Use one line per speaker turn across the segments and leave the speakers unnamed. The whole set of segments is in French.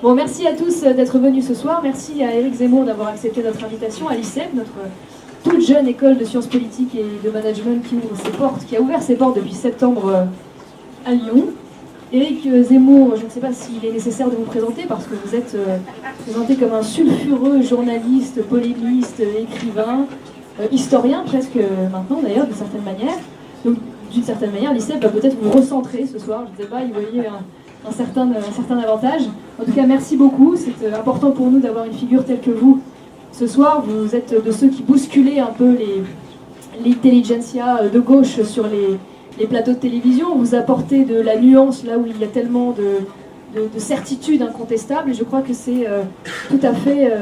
Bon, merci à tous d'être venus ce soir. Merci à Éric Zemmour d'avoir accepté notre invitation à l'ICEP, notre toute jeune école de sciences politiques et de management qui a ouvert ses portes depuis septembre à Lyon. Éric Zemmour, je ne sais pas s'il est nécessaire de vous présenter parce que vous êtes présenté comme un sulfureux journaliste, polémiste, écrivain, historien presque maintenant d'ailleurs, d'une certaine manière. Donc d'une certaine manière, l'ICEP va peut-être vous recentrer ce soir. Je ne sais pas, y voyez un certain avantage. En tout cas, merci beaucoup. C'est important pour nous d'avoir une figure telle que vous ce soir. Vous êtes de ceux qui bousculez un peu l'intelligentsia de gauche sur les plateaux de télévision. Vous apportez de la nuance là où il y a tellement de certitudes incontestables. Et je crois que c'est tout à fait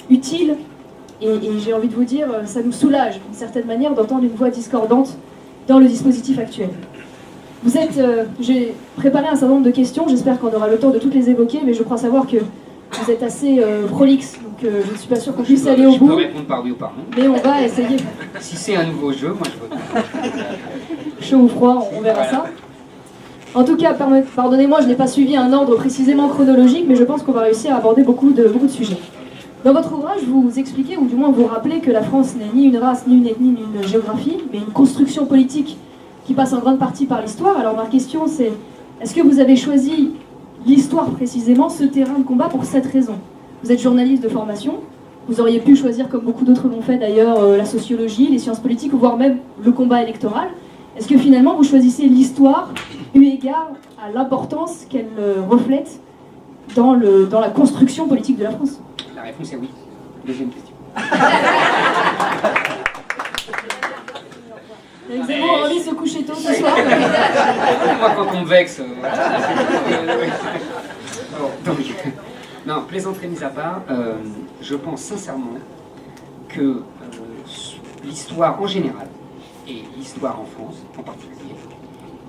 utile. Et j'ai envie de vous dire, ça nous soulage d'une certaine manière d'entendre une voix discordante dans le dispositif actuel. J'ai préparé un certain nombre de questions, j'espère qu'on aura le temps de toutes les évoquer, mais je crois savoir que vous êtes assez prolixe, donc je ne suis pas sûr qu'on puisse aller au bout.
Je peux répondre par oui ou par non.
Mais on va essayer.
Si c'est un nouveau jeu, moi je vote.
Chaud ou froid, on verra ça. En tout cas, pardonnez-moi, je n'ai pas suivi un ordre précisément chronologique, mais je pense qu'on va réussir à aborder beaucoup de sujets. Dans votre ouvrage, vous expliquez, ou du moins vous rappelez, que la France n'est ni une race, ni une ethnie, ni une géographie, mais une construction politique qui passe en grande partie par l'histoire. Alors ma question c'est, est-ce que vous avez choisi l'histoire précisément, ce terrain de combat, pour cette raison? Vous êtes journaliste de formation, vous auriez pu choisir, comme beaucoup d'autres l'ont fait d'ailleurs, la sociologie, les sciences politiques, voire même le combat électoral. Est-ce que finalement vous choisissez l'histoire eu égard à l'importance qu'elle reflète dans la construction politique de la France?
La réponse est oui. Deuxième question.
Éric Zemmour a envie de se coucher tôt ce soir.
Moi, quand on me vexe. Donc, non, plaisanterie mise à part, je pense sincèrement que l'histoire en général, et l'histoire en France en particulier,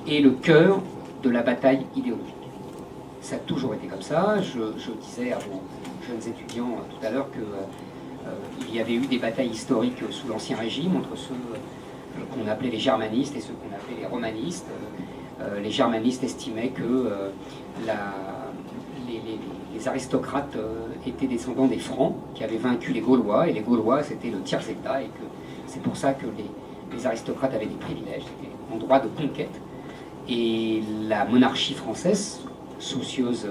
est le cœur de la bataille idéologique. Ça a toujours été comme ça. Je disais à vos jeunes étudiants tout à l'heure qu'il y avait eu des batailles historiques sous l'Ancien Régime entre ceux qu'on appelait les germanistes et ceux qu'on appelait les romanistes. Les germanistes estimaient que les aristocrates étaient descendants des Francs qui avaient vaincu les Gaulois, et les Gaulois c'était le tiers état, et que c'est pour ça que les aristocrates avaient des privilèges, c'était en droit de conquête. Et la monarchie française, soucieuse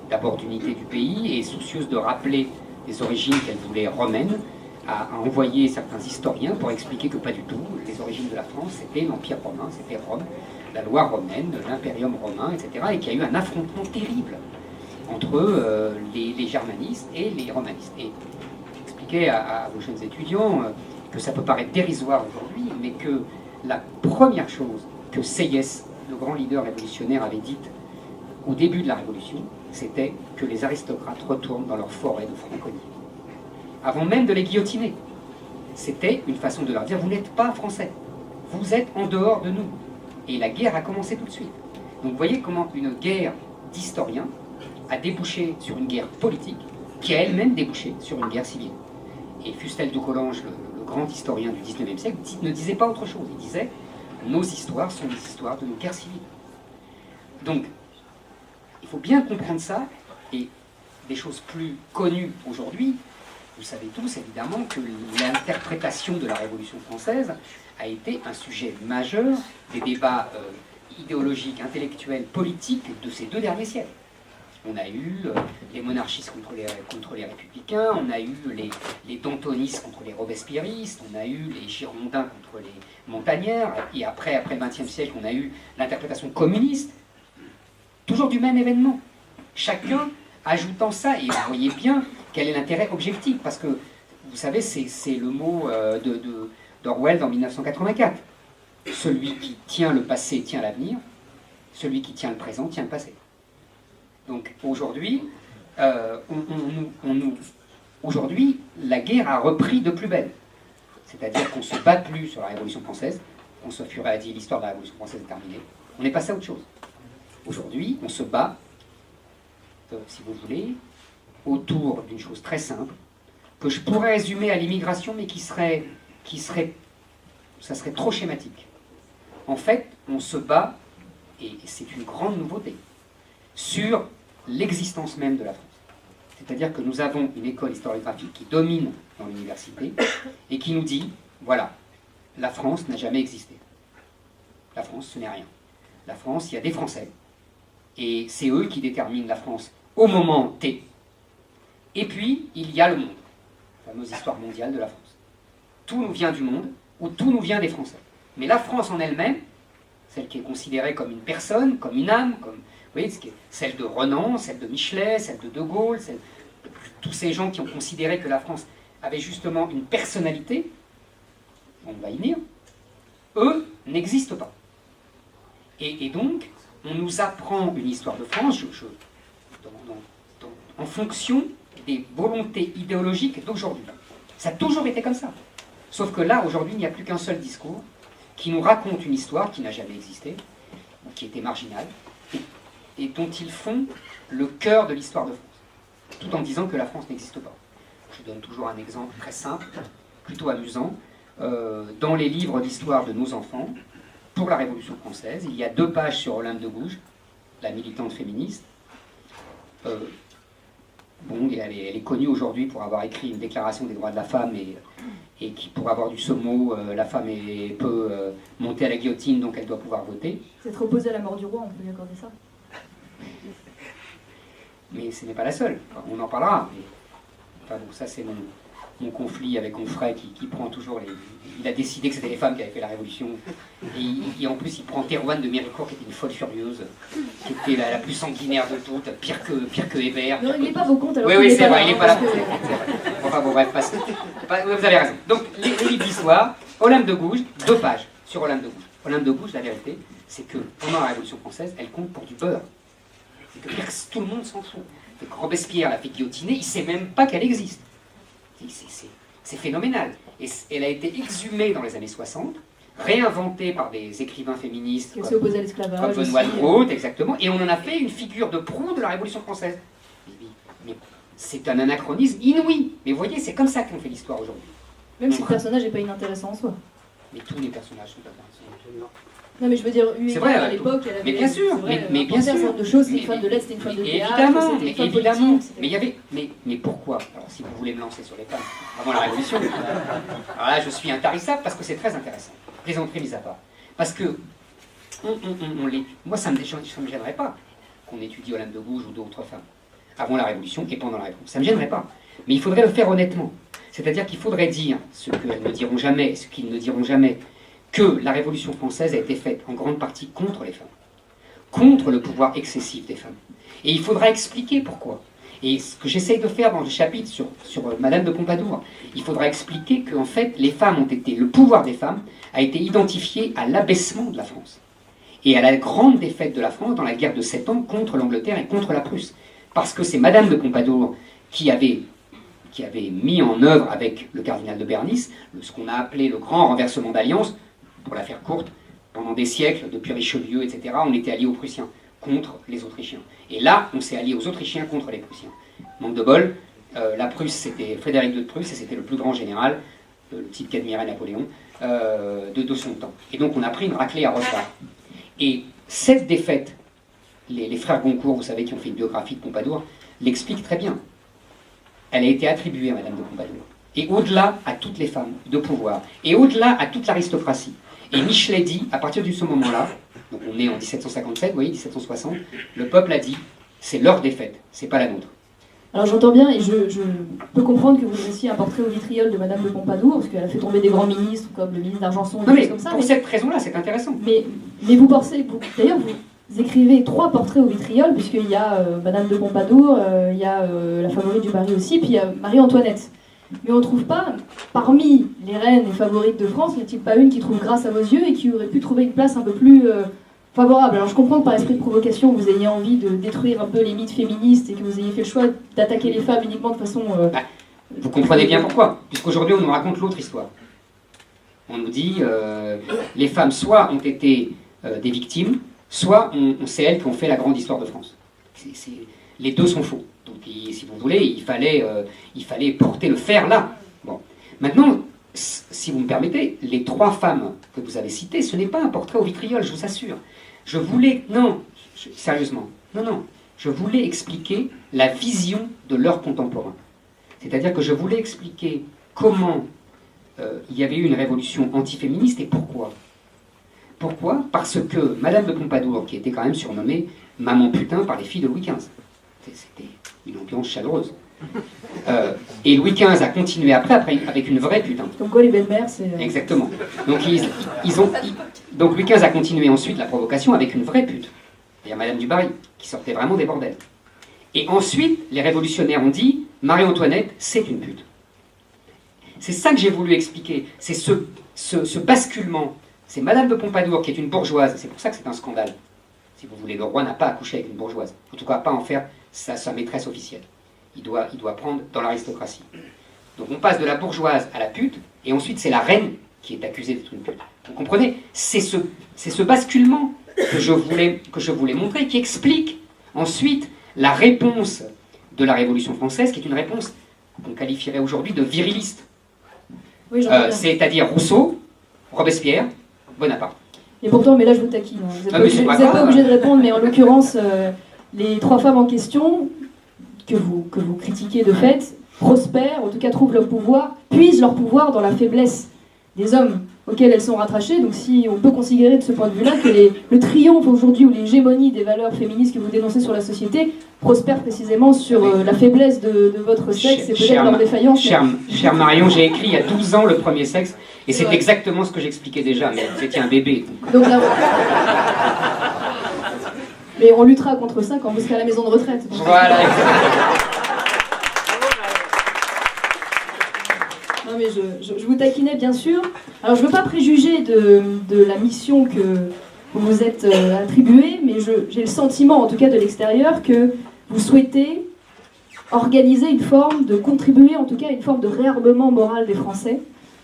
d'abord d'unité du pays et soucieuse de rappeler les origines qu'elle voulait romaines, a envoyé certains historiens pour expliquer que pas du tout. Les origines de la France, c'était l'Empire romain, c'était Rome, la loi romaine, l'impérium romain, etc. Et qu'il y a eu un affrontement terrible entre les germanistes et les romanistes. Et expliquer à vos jeunes étudiants que ça peut paraître dérisoire aujourd'hui, mais que la première chose que Sieyès, le grand leader révolutionnaire, avait dite au début de la Révolution, c'était que les aristocrates retournent dans leur forêt de Franconie. Avant même de les guillotiner. C'était une façon de leur dire, vous n'êtes pas français, vous êtes en dehors de nous. Et la guerre a commencé tout de suite. Donc vous voyez comment une guerre d'historiens a débouché sur une guerre politique, qui a elle-même débouché sur une guerre civile. Et Fustel de Coulanges, le grand historien du XIXe siècle, ne disait pas autre chose. Il disait, nos histoires sont les histoires de nos guerres civiles. Donc, il faut bien comprendre ça, et des choses plus connues aujourd'hui, vous savez tous évidemment que l'interprétation de la Révolution française a été un sujet majeur des débats idéologiques, intellectuels, politiques de ces 2 derniers siècles. On a eu les monarchistes contre les républicains, on a eu les dantonistes contre les robespierristes, on a eu les girondins contre les montagnards, et après le XXe siècle, on a eu l'interprétation communiste, toujours du même événement. Chacun ajoutant ça, et vous voyez bien quel est l'intérêt objectif, parce que, vous savez, c'est le mot d'Orwell dans 1984. Celui qui tient le passé tient l'avenir, celui qui tient le présent tient le passé. Donc aujourd'hui, aujourd'hui, la guerre a repris de plus belle. C'est-à-dire qu'on ne se bat plus sur la Révolution française, François Furet a dit l'histoire de la Révolution française est terminée, on est passé à autre chose. Aujourd'hui, on se bat, si vous voulez, autour d'une chose très simple, que je pourrais résumer à l'immigration, mais ça serait trop schématique. En fait, on se bat, et c'est une grande nouveauté, sur l'existence même de la France. C'est-à-dire que nous avons une école historiographique qui domine dans l'université et qui nous dit, voilà, la France n'a jamais existé. La France, ce n'est rien. La France, il y a des Français, et c'est eux qui déterminent la France au moment T. Et puis, il y a le monde, la fameuse histoire mondiale de la France. Tout nous vient du monde, ou tout nous vient des Français. Mais la France en elle-même, celle qui est considérée comme une personne, comme une âme, comme, vous voyez, celle de Renan, celle de Michelet, celle de De Gaulle, celle de tous ces gens qui ont considéré que la France avait justement une personnalité, on va y venir, eux n'existent pas. Et donc, on nous apprend une histoire de France en fonction des volontés idéologiques d'aujourd'hui. Ça a toujours été comme ça. Sauf que là, aujourd'hui, il n'y a plus qu'un seul discours qui nous raconte une histoire qui n'a jamais existé, ou qui était marginale, et dont ils font le cœur de l'histoire de France, tout en disant que la France n'existe pas. Je donne toujours un exemple très simple, plutôt amusant. Dans les livres d'histoire de nos enfants, pour la Révolution française, il y a 2 pages sur Olympe de Gouges, la militante féministe. Bon, elle est connue aujourd'hui pour avoir écrit une déclaration des droits de la femme et qui, pour avoir du mot, la femme peut monter à la guillotine, donc elle doit pouvoir voter.
C'est opposé à la mort du roi, on peut lui accorder ça.
Mais ce n'est pas la seule, enfin, on en parlera. Mais, enfin, bon, ça c'est mon conflit avec Onfray qui prend toujours les... Il a décidé que c'était les femmes qui avaient fait la Révolution. Et en plus, il prend Thérouanne de Méricourt, qui était une folle furieuse, qui était la plus sanguinaire de toutes, pire que Hébert.
Non, il n'est pas vos comptes, alors
oui, c'est vrai, il n'est pas là. Enfin bon, bref, passez. Vous avez raison. Donc, les livres d'histoire, Olympe de Gouges, 2 pages sur Olympe de Gouges. Olympe de Gouges, la vérité, c'est que pendant la Révolution française, elle compte pour du beurre. C'est que tout le monde s'en fout. Et que Robespierre l'a fait guillotiner, il ne sait même pas qu'elle existe. C'est phénoménal. Et elle a été exhumée dans les années 60, réinventée par des écrivains féministes
qui s'est opposé à l'esclavage,
comme Benoît de Groot, exactement, et on en a fait une figure de proue de la Révolution française. Mais c'est un anachronisme inouï. Mais vous voyez, c'est comme ça qu'on fait l'histoire aujourd'hui.
Même si le personnage n'est pas inintéressant en soi.
Mais tous les personnages sont intéressants.
Non, mais je veux dire,
c'est vrai,
à l'époque, elle avait...
Mais bien sûr,
vrai,
mais bien sûr.
Un certain nombre de choses, c'était une femme de lettres, c'était une femme de théâtre,
évidemment,
c'était une femme
évidemment.
politique.
Mais il y avait... Mais pourquoi? Alors, si vous voulez me lancer sur les femmes, avant la Révolution, alors là, je suis intarissable parce que c'est très intéressant. Plaisanterie mise à part. Parce que, moi, ça ne me gênerait pas qu'on étudie Olympe de Gouges ou d'autres femmes, avant la Révolution et pendant la Révolution. Ça ne me gênerait pas. Mais il faudrait le faire honnêtement. C'est-à-dire qu'il faudrait dire ce qu'elles ne diront jamais, ce qu'ils ne diront jamais, que la Révolution française a été faite en grande partie contre les femmes, contre le pouvoir excessif des femmes. Et il faudra expliquer pourquoi. Et ce que j'essaye de faire dans le chapitre sur Madame de Pompadour, il faudra expliquer qu'en fait, les femmes ont été, le pouvoir des femmes a été identifié à l'abaissement de la France et à la grande défaite de la France dans la guerre de 7 ans contre l'Angleterre et contre la Prusse. Parce que c'est Madame de Pompadour qui avait mis en œuvre avec le cardinal de Bernis ce qu'on a appelé le grand renversement d'alliance. Pour la faire courte, pendant des siècles, depuis Richelieu, etc., on était alliés aux Prussiens contre les Autrichiens. Et là, on s'est alliés aux Autrichiens contre les Prussiens. Manque de bol, la Prusse, c'était Frédéric II de Prusse, et c'était le plus grand général, le type qu'admirait Napoléon, de son temps. Et donc on a pris une raclée à Rossard. Et cette défaite, les frères Goncourt, vous savez, qui ont fait une biographie de Pompadour, l'expliquent très bien. Elle a été attribuée à Madame de Pompadour. Et au-delà à toutes les femmes de pouvoir, et au-delà à toute l'aristocratie. Et Michelet dit, à partir de ce moment-là, donc on est en 1757, vous voyez, 1760, le peuple a dit, c'est leur défaite, c'est pas la nôtre.
Alors j'entends bien, et je peux comprendre que vous laissiez un portrait au vitriol de Madame de Pompadour, parce qu'elle a fait tomber des grands ministres, comme le ministre d'Argenson, et des choses comme ça.
Pour cette raison-là, c'est intéressant.
Mais vous pensez, d'ailleurs, vous écrivez 3 portraits au vitriol, puisqu'il y a Madame de Pompadour, il y a la favorite du mari aussi, puis il y a Marie-Antoinette. Mais on ne trouve pas, parmi les reines et favorites de France, n'y a-t-il pas une qui trouve grâce à vos yeux et qui aurait pu trouver une place un peu plus favorable? Alors je comprends que par esprit de provocation, vous ayez envie de détruire un peu les mythes féministes et que vous ayez fait le choix d'attaquer les femmes uniquement de façon...
Vous comprenez bien pourquoi, puisqu'aujourd'hui on nous raconte l'autre histoire. On nous dit, les femmes soit ont été des victimes, soit c'est elles qui ont fait la grande histoire de France. Les deux sont faux. Donc, si vous voulez, il fallait porter le fer là. Bon. Maintenant, si vous me permettez, les 3 femmes que vous avez citées, ce n'est pas un portrait au vitriol, je vous assure. Je voulais... Non, sérieusement. Non. Je voulais expliquer la vision de leurs contemporains. C'est-à-dire que je voulais expliquer comment il y avait eu une révolution antiféministe et pourquoi. Pourquoi? Parce que Madame de Pompadour, qui était quand même surnommée Maman Putain par les filles de Louis XV, c'était une ambiance chaleureuse. Et Louis XV a continué après avec une vraie putain.
Donc quoi, les belles-mères, c'est...
Exactement. Donc, donc Louis XV a continué ensuite la provocation avec une vraie pute. C'est-à-dire Madame du Barry, qui sortait vraiment des bordels. Et ensuite, les révolutionnaires ont dit Marie-Antoinette, c'est une pute. C'est ça que j'ai voulu expliquer. C'est ce basculement. C'est Madame de Pompadour qui est une bourgeoise. C'est pour ça que c'est un scandale. Si vous voulez, le roi n'a pas accouché avec une bourgeoise. En tout cas, pas en faire sa maîtresse officielle. Il doit prendre dans l'aristocratie. Donc on passe de la bourgeoise à la pute, et ensuite c'est la reine qui est accusée d'être une pute. Vous comprenez? C'est ce basculement que je voulais montrer, qui explique ensuite la réponse de la Révolution française, qui est une réponse qu'on qualifierait aujourd'hui de viriliste.
Oui,
c'est-à-dire Rousseau, Robespierre, Bonaparte.
Et pourtant, mais là je vous taquine. Vous n'êtes pas obligé de répondre, mais en l'occurrence, les trois femmes en question, que vous critiquez de fait, prospèrent, en tout cas trouvent leur pouvoir, puisent leur pouvoir dans la faiblesse des hommes auxquels elles sont rattachées. Donc si on peut considérer de ce point de vue-là que le triomphe aujourd'hui ou l'hégémonie des valeurs féministes que vous dénoncez sur la société prospère précisément sur la faiblesse de votre sexe et peut-être leur défaillance.
Cher Marion, j'ai écrit il y a 12 ans Le Premier Sexe, et c'est exactement ce que j'expliquais déjà, mais vous étiez un bébé.
Donc là, mais on luttera contre ça quand vous serez à la maison de retraite. Donc...
Voilà.
Non mais je vous taquinais bien sûr. Alors je ne veux pas préjuger de la mission que vous vous êtes attribuée, mais j'ai le sentiment, en tout cas de l'extérieur, que vous souhaitez organiser une forme de contribuer, en tout cas, à une forme de réarmement moral des Français,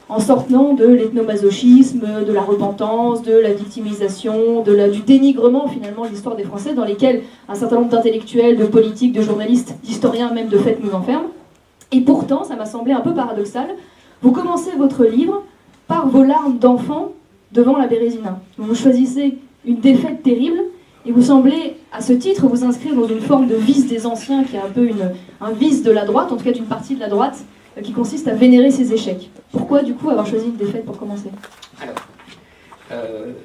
en sortant de l'ethnomasochisme, de la repentance, de la victimisation, du dénigrement finalement de l'histoire des Français, dans lesquels un certain nombre d'intellectuels, de politiques, de journalistes, d'historiens même de fait nous enferment. Et pourtant, ça m'a semblé un peu paradoxal, vous commencez votre livre par vos larmes d'enfant devant la Bérésina. Vous choisissez une défaite terrible, et vous semblez, à ce titre, vous inscrire dans une forme de vice des anciens, qui est un peu un vice de la droite, en tout cas d'une partie de la droite, qui consiste à vénérer ses échecs. Pourquoi, du coup, avoir choisi une défaite pour commencer?
Alors,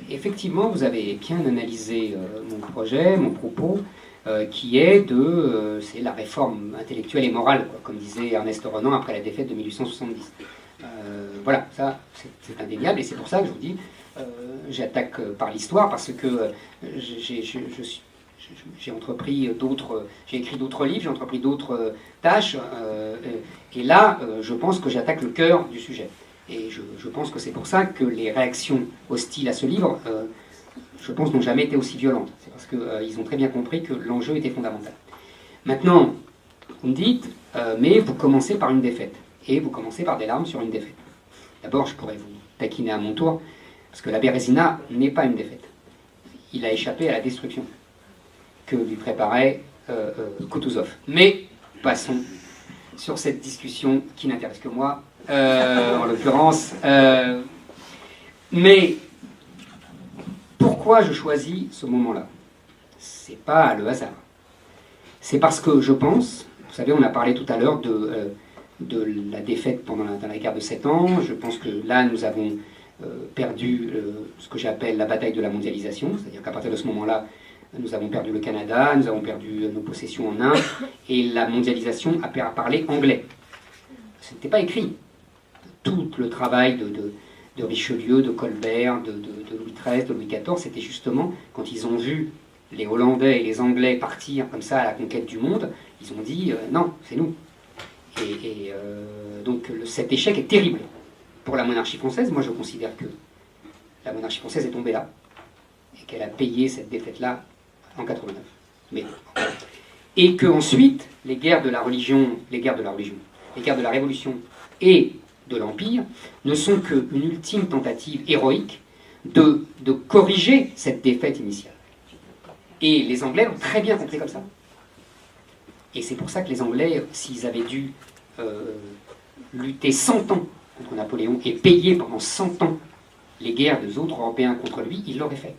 effectivement, vous avez bien analysé mon projet, mon propos, qui est c'est la réforme intellectuelle et morale, quoi, comme disait Ernest Renan après la défaite de 1870. Voilà, ça, c'est indéniable, et c'est pour ça que je vous dis, j'attaque par l'histoire, parce que j'ai entrepris j'ai écrit d'autres livres, j'ai entrepris d'autres tâches, et là, je pense que j'attaque le cœur du sujet. Et je pense que c'est pour ça que les réactions hostiles à ce livre, je pense, n'ont jamais été aussi violentes. C'est parce qu'ils ont très bien compris que l'enjeu était fondamental. Maintenant, vous me dites, mais vous commencez par une défaite, et vous commencez par des larmes sur une défaite. D'abord, je pourrais vous taquiner à mon tour, parce que la Bérésina n'est pas une défaite. Il a échappé à la destruction que lui préparait Kutuzov. Mais passons sur cette discussion qui n'intéresse que moi, en l'occurrence. Mais pourquoi je choisis ce moment-là? C'est pas le hasard. C'est parce que je pense, vous savez, on a parlé tout à l'heure de la défaite dans la guerre de 7 ans. Je pense que là, nous avons perdu ce que j'appelle la bataille de la mondialisation, c'est-à-dire qu'à partir de ce moment-là, nous avons perdu le Canada, nous avons perdu nos possessions en Inde, et la mondialisation a parlé anglais. Ce n'était pas écrit. Tout le travail de Richelieu, de Colbert, de Louis XIII, de Louis XIV, c'était justement quand ils ont vu les Hollandais et les Anglais partir comme ça à la conquête du monde, ils ont dit non, c'est nous. Donc cet échec est terrible pour la monarchie française. Moi je considère que la monarchie française est tombée là et qu'elle a payé cette défaite-là en 89. Et qu'ensuite, les guerres de la Révolution et de l'Empire ne sont qu'une ultime tentative héroïque de corriger cette défaite initiale. Et les Anglais l'ont très bien compris comme ça. Et c'est pour ça que les Anglais, s'ils avaient dû lutter 100 ans contre Napoléon et payer pendant 100 ans les guerres des autres Européens contre lui, ils l'auraient fait.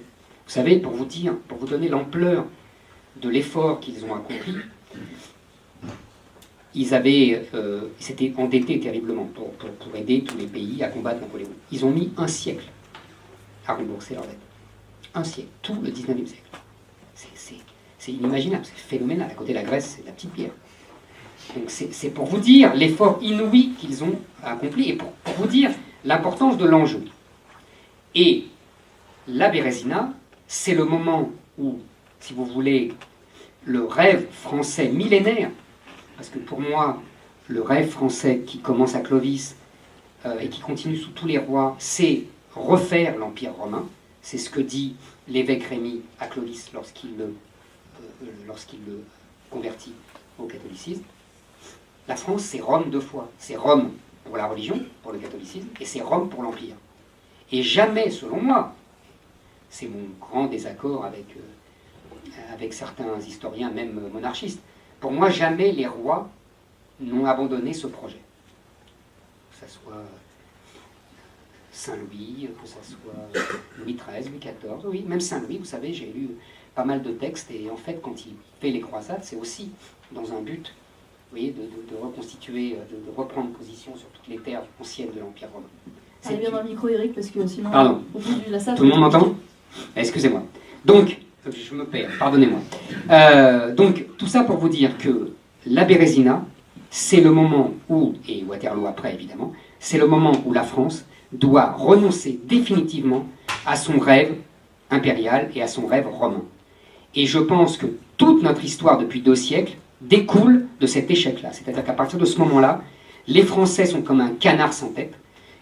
Vous savez, pour vous donner l'ampleur de l'effort qu'ils ont accompli, s'étaient endettés terriblement pour aider tous les pays à combattre Napoléon. Ils ont mis un siècle à rembourser leur dette. Un siècle, tout le 19e siècle. C'est inimaginable, c'est phénoménal. À côté de la Grèce, c'est de la petite pierre. Donc c'est pour vous dire l'effort inouï qu'ils ont accompli et pour vous dire l'importance de l'enjeu. Et la Bérésina, c'est le moment où, si vous voulez, le rêve français millénaire, parce que pour moi, le rêve français qui commence à Clovis et qui continue sous tous les rois, c'est refaire l'Empire romain. C'est ce que dit l'évêque Rémy à Clovis lorsqu'il le convertit au catholicisme. La France, c'est Rome deux fois. C'est Rome pour la religion, pour le catholicisme, et c'est Rome pour l'Empire. Et jamais, selon moi, c'est mon grand désaccord avec certains historiens, même monarchistes, pour moi, jamais les rois n'ont abandonné ce projet. Que ce soit Saint-Louis, que ce soit Louis XIII, Louis XIV, oui, même Saint-Louis, vous savez, j'ai lu pas mal de textes, et en fait, quand il fait les croisades, c'est aussi dans un but, vous voyez, de reconstituer, de reprendre position sur toutes les terres anciennes de l'Empire romain.
Allez bien dans le micro, Eric, parce que sinon,
pardon.
au bout de la salle...
Tout le monde m'entend? Excusez-moi. Donc, je me perds, pardonnez-moi. Donc, tout ça pour vous dire que la Bérésina, c'est le moment où, et Waterloo après évidemment, c'est le moment où la France doit renoncer définitivement à son rêve impérial et à son rêve romain. Et je pense que toute notre histoire depuis 2 siècles découle de cet échec-là. C'est-à-dire qu'à partir de ce moment-là, les Français sont comme un canard sans tête,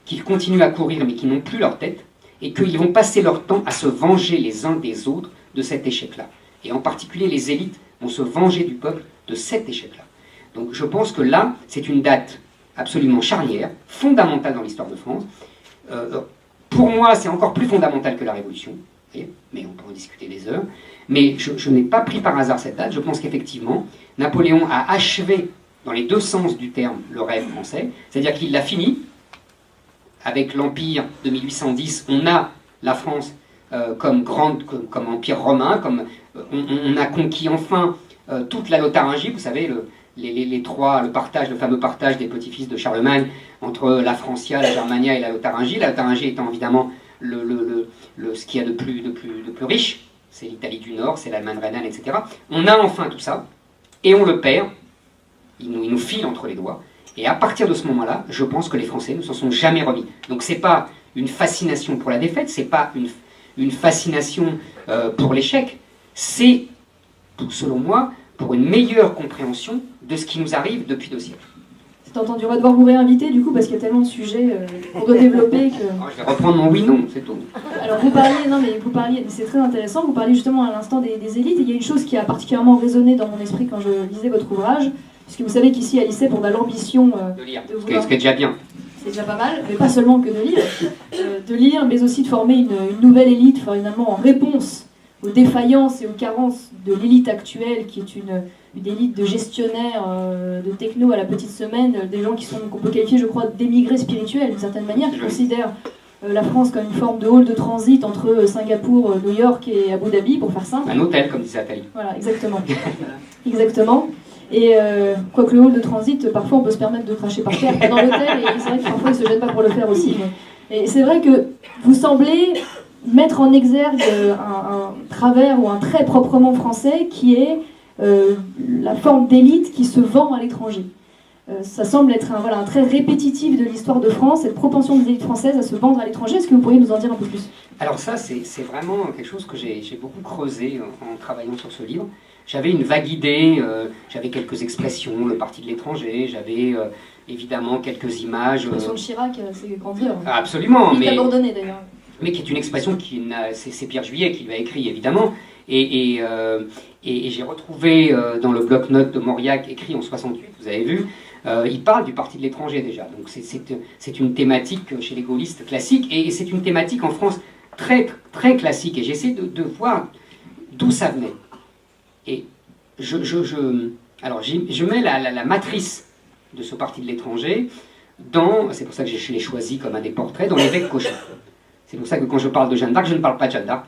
qu'ils continuent à courir mais qui n'ont plus leur tête, et qu'ils vont passer leur temps à se venger les uns des autres de cet échec-là. Et en particulier, les élites vont se venger du peuple de cet échec-là. Donc je pense que là, c'est une date absolument charnière, fondamentale dans l'histoire de France. Pour moi, c'est encore plus fondamental que la Révolution, vous voyez, mais on peut en discuter des heures. Mais je n'ai pas pris par hasard cette date. Je pense qu'effectivement, Napoléon a achevé, dans les 2 sens du terme, le rêve français, c'est-à-dire qu'il l'a fini. Avec l'Empire de 1810, on a la France comme empire romain, on a conquis enfin toute la Lotharingie, vous savez, le fameux partage des petits-fils de Charlemagne entre la Francia, la Germania et la Lotharingie étant évidemment ce qu'il y a de plus riche, c'est l'Italie du Nord, c'est l'Allemagne rhénane, etc. On a enfin tout ça, et on le perd, il nous file entre les doigts. Et à partir de ce moment-là, je pense que les Français ne s'en sont jamais remis. Donc c'est pas une fascination pour la défaite, c'est pas une fascination pour l'échec, c'est, selon moi, pour une meilleure compréhension de ce qui nous arrive depuis 2 siècles.
C'est entendu, on va devoir vous réinviter du coup parce qu'il y a tellement de sujets qu'on doit développer que...
Alors, je vais reprendre mon oui-non, c'est tout.
Alors vous parliez, c'est très intéressant, vous parliez justement à l'instant des élites, et il y a une chose qui a particulièrement résonné dans mon esprit quand je lisais votre ouvrage, puisque vous savez qu'ici à l'ICEP on a l'ambition
de lire,
de vouloir...
ce qui est déjà bien.
C'est déjà pas mal, mais pas seulement que de lire, mais aussi de former une nouvelle élite, finalement en réponse aux défaillances et aux carences de l'élite actuelle, qui est une élite de gestionnaires, de techno à la petite semaine, des gens qu'on peut qualifier, je crois, d'émigrés spirituels, d'une certaine manière, qui considèrent la France comme une forme de hall de transit entre Singapour, New York et Abu Dhabi, pour faire simple.
Un hôtel, comme disait Attali.
Voilà, exactement. Exactement. Et quoique le hall de transit, parfois on peut se permettre de cracher par terre dans l'hôtel, et c'est vrai que parfois ils ne se gênent pas pour le faire aussi. Et c'est vrai que vous semblez mettre en exergue un travers ou un trait proprement français qui est la forme d'élite qui se vend à l'étranger. Ça semble être un trait répétitif de l'histoire de France, cette propension des élites françaises à se vendre à l'étranger. Est-ce que vous pourriez nous en dire un peu plus?
Alors ça, c'est vraiment quelque chose que j'ai beaucoup creusé en travaillant sur ce livre. J'avais une vague idée, j'avais quelques expressions, le parti de l'étranger, j'avais évidemment quelques images.
L'expression de Chirac, c'est grandeur.
Absolument,
mais abandonné d'ailleurs.
Mais qui est une expression c'est Pierre Juillet qui lui a écrit évidemment, et j'ai retrouvé dans le bloc-notes de Mauriac écrit en 68, vous avez vu, il parle du parti de l'étranger déjà, donc c'est une thématique chez les gaullistes classique, et c'est une thématique en France très, très classique, et j'essaie de voir d'où ça venait. Et je mets la matrice de ce parti de l'étranger c'est pour ça que je l'ai choisi comme un des portraits, dans l'évêque Cauchon. C'est pour ça que quand je parle de Jeanne d'Arc, je ne parle pas de Jeanne d'Arc,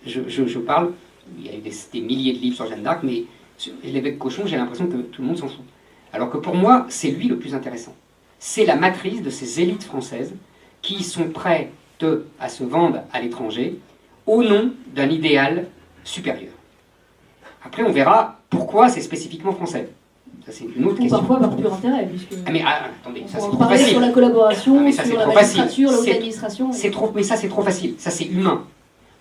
je parle Il y a eu des milliers de livres sur Jeanne d'Arc, mais sur l'évêque Cochon, j'ai l'impression que tout le monde s'en fout. Alors que pour moi, c'est lui le plus intéressant. C'est la matrice de ces élites françaises qui sont prêtes à se vendre à l'étranger au nom d'un idéal supérieur. Après, on verra pourquoi c'est spécifiquement français. Ça, c'est une autre question.
Parfois par pur intérêt, puisque...
mais attendez, ça c'est trop
parler
facile.
Sur la collaboration,
ça,
sur la magistrature, la haute administration...
Mais ça, c'est trop facile. Ça, c'est humain.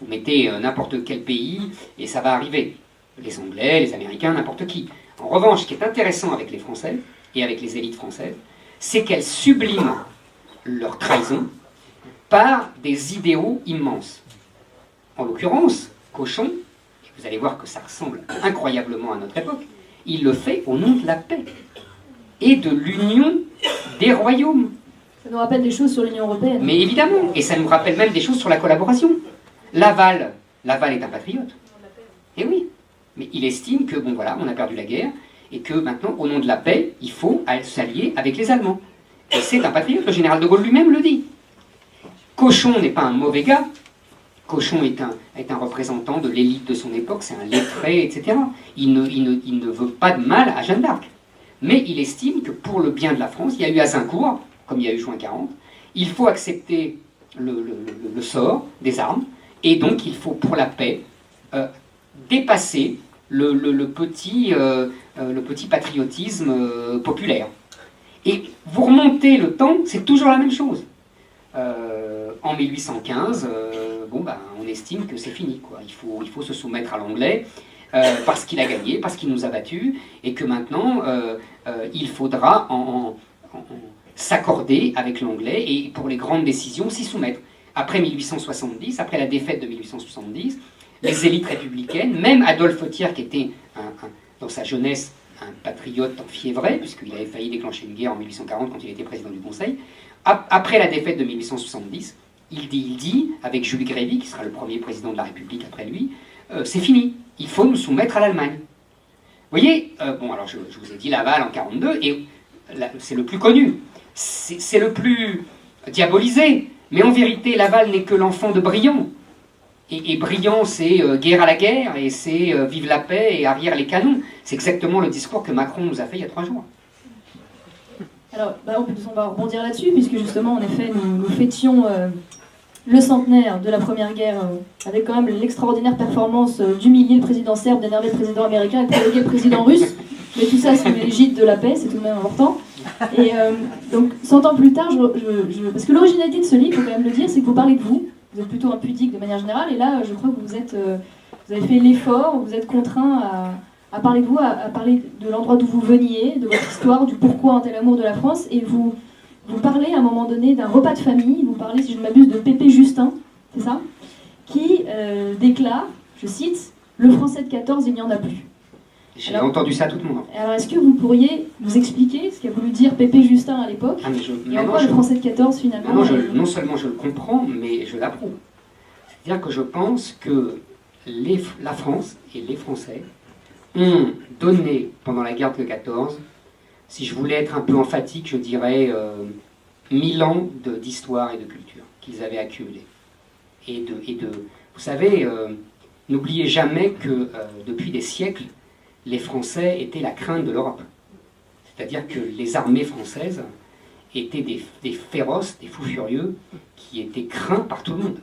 Vous mettez n'importe quel pays, et ça va arriver. Les Anglais, les Américains, n'importe qui. En revanche, ce qui est intéressant avec les Français, et avec les élites françaises, c'est qu'elles subliment leur trahison par des idéaux immenses. En l'occurrence, Cochon, vous allez voir que ça ressemble incroyablement à notre époque, il le fait au nom de la paix et de l'union des royaumes.
Ça nous rappelle des choses sur l'Union européenne.
Mais évidemment, et ça nous rappelle même des choses sur la collaboration. Laval est un patriote. Et oui, mais il estime que, bon voilà, on a perdu la guerre, et que maintenant, au nom de la paix, il faut s'allier avec les Allemands. Et c'est un patriote, le général de Gaulle lui-même le dit. Cochon n'est pas un mauvais gars. Cochon est un représentant de l'élite de son époque, c'est un lettré, etc. Il ne veut pas de mal à Jeanne d'Arc. Mais il estime que pour le bien de la France, il y a eu Azincourt, comme il y a eu Juin 40, il faut accepter le sort des armes, et donc il faut, pour la paix, dépasser le petit patriotisme populaire. Et vous remontez le temps, c'est toujours la même chose. En 1815, on estime que c'est fini, quoi. Il faut se soumettre à l'anglais parce qu'il a gagné, parce qu'il nous a battus, et que maintenant il faudra s'accorder avec l'anglais et pour les grandes décisions s'y soumettre. Après 1870, après la défaite de 1870, les élites républicaines, même Adolphe Thiers, qui était dans sa jeunesse un patriote enfiévré, puisqu'il avait failli déclencher une guerre en 1840 quand il était président du Conseil, après la défaite de 1870, il dit, avec Jules Grévy, qui sera le premier président de la République après lui, c'est fini, il faut nous soumettre à l'Allemagne. Vous voyez, alors je vous ai dit Laval en 42, et c'est le plus connu, c'est le plus diabolisé, mais en vérité, Laval n'est que l'enfant de Briand. Et Briand, c'est guerre à la guerre, et c'est vive la paix et arrière les canons. C'est exactement le discours que Macron nous a fait il y a 3 jours.
Alors, on va rebondir là-dessus, puisque justement, en effet, nous fêtions le centenaire de la Première Guerre, avec quand même l'extraordinaire performance d'humilier le président serbe, d'énerver le président américain et de provoquer le président russe. Mais tout ça, c'est l'égide de la paix, c'est tout de même important. Et donc, 100 ans plus tard, parce que l'originalité de ce livre, il faut quand même le dire, c'est que vous parlez de vous. Vous êtes plutôt impudique de manière générale, et là, je crois que vous avez fait l'effort, vous êtes contraint à parler de vous, à parler de l'endroit d'où vous veniez, de votre histoire, du pourquoi un tel amour de la France, et vous parlez à un moment donné d'un repas de famille, vous parlez, si je ne m'abuse, de Pépé Justin, c'est ça, qui déclare, je cite, « Le français de 14, il n'y en a plus ».
J'ai entendu ça tout le monde.
Alors, est-ce que vous pourriez nous expliquer ce qu'a voulu dire Pépé Justin à l'époque, et en quoi le français de 14, finalement...
Non seulement je le comprends, mais je l'approuve. C'est-à-dire que je pense que la France et les Français ont donné, pendant la guerre de 14, si je voulais être un peu emphatique, je dirais 1000 ans d'histoire et de culture qu'ils avaient accumulé. Vous savez, n'oubliez jamais que depuis des siècles, les Français étaient la crainte de l'Europe. C'est-à-dire que les armées françaises étaient des féroces, des fous furieux, qui étaient craints par tout le monde.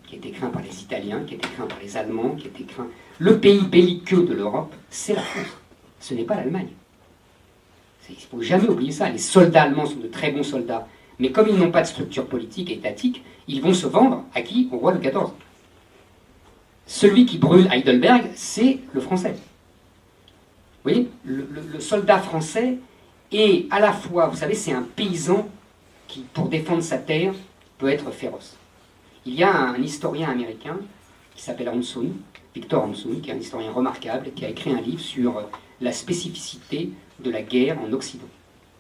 Qui étaient craints par les Italiens, qui étaient craints par les Allemands, qui étaient craints... Le pays belliqueux de l'Europe, c'est la France. Ce n'est pas l'Allemagne. Il ne faut jamais oublier ça. Les soldats allemands sont de très bons soldats, mais comme ils n'ont pas de structure politique et étatique, ils vont se vendre à qui? Au roi de 14. Celui qui brûle Heidelberg, c'est le Français. Vous voyez, le soldat français est à la fois, vous savez, c'est un paysan qui, pour défendre sa terre, peut être féroce. Il y a un historien américain qui s'appelle Hanson, Victor Hanson, qui est un historien remarquable, qui a écrit un livre sur la spécificité de la guerre en Occident.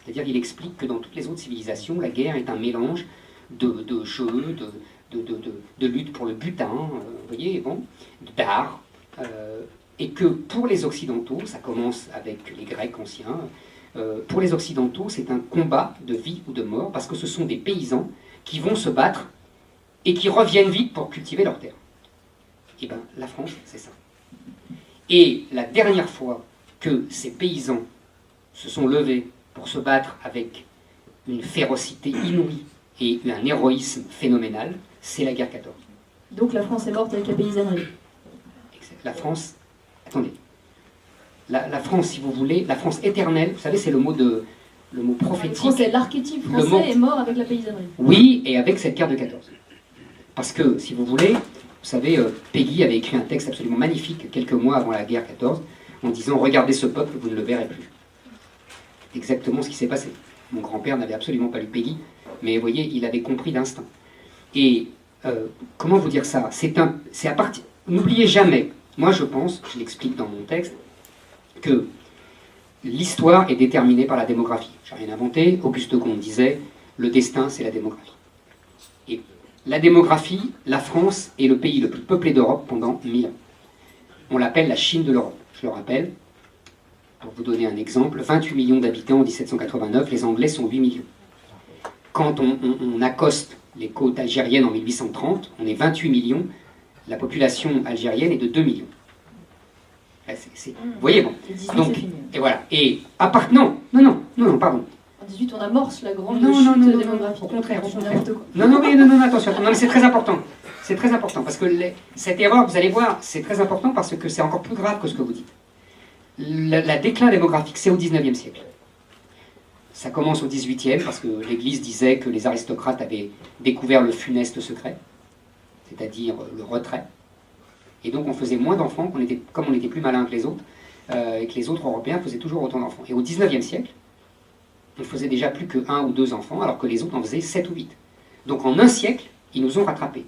C'est-à-dire qu'il explique que dans toutes les autres civilisations, la guerre est un mélange de jeux, de lutte pour le butin, vous voyez, bon, d'art, et que pour les Occidentaux, ça commence avec les Grecs anciens, pour les Occidentaux, c'est un combat de vie ou de mort, parce que ce sont des paysans qui vont se battre et qui reviennent vite pour cultiver leur terre. Et bien, la France, c'est ça. Et la dernière fois que ces paysans se sont levés pour se battre avec une férocité inouïe et un héroïsme phénoménal, c'est la guerre 14.
Donc la France est morte avec la paysannerie.
La France, attendez, la France, si vous voulez, la France éternelle, vous savez, c'est le mot prophétique.
La France, c'est l'archétype français est mort avec la paysannerie.
Oui, et avec cette guerre de 14. Parce que, si vous voulez, vous savez, Péguy avait écrit un texte absolument magnifique quelques mois avant la guerre 14, en disant « Regardez ce peuple, vous ne le verrez plus ». Exactement ce qui s'est passé. Mon grand-père n'avait absolument pas lu Péguy, mais vous voyez, il avait compris d'instinct. Et comment vous dire ça? C'est à partir. N'oubliez jamais, moi je pense, je l'explique dans mon texte, que l'histoire est déterminée par la démographie. J'ai rien inventé. Auguste Comte disait le destin, c'est la démographie. Et la démographie, la France est le pays le plus peuplé d'Europe pendant 1000 ans. On l'appelle la Chine de l'Europe. Je le rappelle, pour vous donner un exemple, 28 millions d'habitants en 1789, les Anglais sont 8 millions. Quand on accoste les côtes algériennes en 1830, on est 28 millions, la population algérienne est de 2 millions. Vous voyez, bon. Donc, et voilà. Et à part... Non, pardon.
En 18, on amorce la grande
chute
démographique.
Au contraire. Non, attention. Non, mais c'est très important. C'est très important, parce que cette erreur, vous allez voir, c'est très important parce que c'est encore plus grave que ce que vous dites. La déclin démographique, c'est au 19e siècle. Ça commence au 18e, parce que l'Église disait que les aristocrates avaient découvert le funeste secret, c'est-à-dire le retrait. Et donc on faisait moins d'enfants, comme on était plus malin que les autres, et que les autres Européens faisaient toujours autant d'enfants. Et au 19e siècle, on faisait déjà plus que 1 ou 2 enfants, alors que les autres en faisaient 7 ou 8. Donc en un siècle, ils nous ont rattrapés.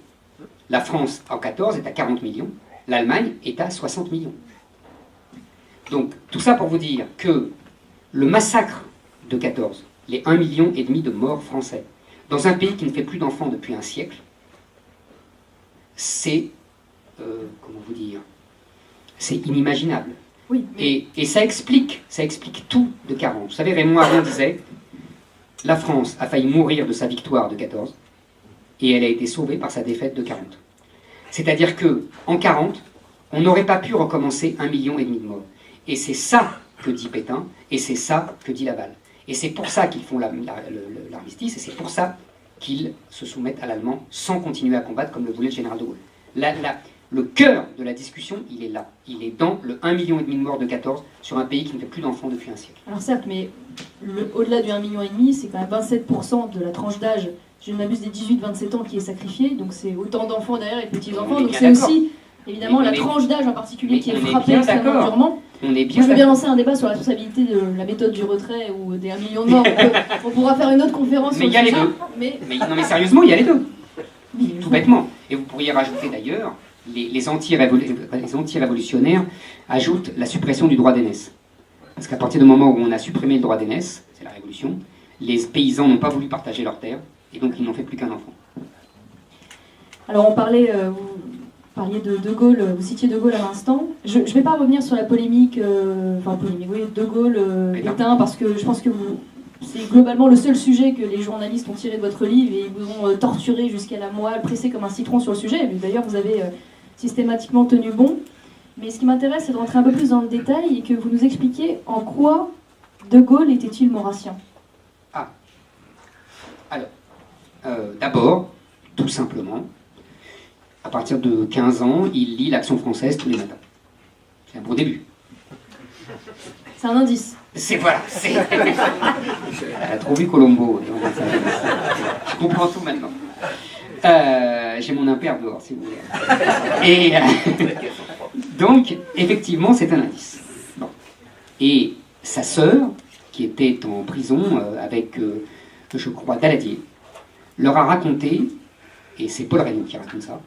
La France, en 14, est à 40 millions, l'Allemagne est à 60 millions. Donc tout ça pour vous dire que le massacre de 14, les 1,5 million de morts français, dans un pays qui ne fait plus d'enfants depuis un siècle, c'est... comment vous dire, c'est inimaginable.
Oui, mais...
et ça explique tout de 40. Vous savez, Raymond Aron disait, la France a failli mourir de sa victoire de 14, et elle a été sauvée par sa défaite de 40. C'est-à-dire que en 40, on n'aurait pas pu recommencer 1,5 million de morts. Et c'est ça que dit Pétain, et c'est ça que dit Laval. Et c'est pour ça qu'ils font l'armistice, et c'est pour ça qu'ils se soumettent à l'allemand sans continuer à combattre comme le voulait le général de Gaulle. Le cœur de la discussion, il est là. Il est dans le 1,5 million de morts de 14 sur un pays qui ne fait plus d'enfants depuis un siècle.
Alors certes, mais au-delà du 1,5 million, c'est quand même 27% de la tranche d'âge, je ne m'abuse, des 18-27 ans qui est sacrifiée, donc c'est autant d'enfants derrière et petits-enfants, donc c'est aussi évidemment la tranche d'âge en particulier qui est frappée extrêmement durement.
On est bien
je veux bien lancer un débat sur la responsabilité de la méthode du retrait ou des 1 million de morts. On pourra faire une autre conférence sur
le sujet. Mais il y a les deux. Non mais sérieusement, il y a les deux. Tout bêtement. Et vous pourriez rajouter d'ailleurs, les anti-révolutionnaires ajoutent la suppression du droit d'aînesse. Parce qu'à partir du moment où on a supprimé le droit d'aînesse, c'est la révolution, les paysans n'ont pas voulu partager leurs terres, et donc ils n'ont fait plus qu'un enfant.
Alors on parlait, vous parliez de Gaulle, vous citiez de Gaulle à l'instant. Je ne vais pas revenir sur la polémique, de Gaulle, Pétain, parce que je pense que c'est globalement le seul sujet que les journalistes ont tiré de votre livre et ils vous ont torturé jusqu'à la moelle, pressé comme un citron sur le sujet. D'ailleurs, vous avez systématiquement tenu bon. Mais ce qui m'intéresse, c'est de rentrer un peu plus dans le détail et que vous nous expliquiez en quoi de Gaulle était-il maurassien.
Alors, d'abord, tout simplement, à partir de 15 ans, il lit l'Action française tous les matins. C'est un bon début.
C'est un indice.
Voilà. Elle a trop vu Colombo. Je comprends tout maintenant. J'ai mon impère dehors, si vous voulez. Et donc, effectivement, c'est un indice. Bon. Et sa sœur, qui était en prison avec, je crois, Daladier, leur a raconté, et c'est Paul Reynaud qui raconte ça,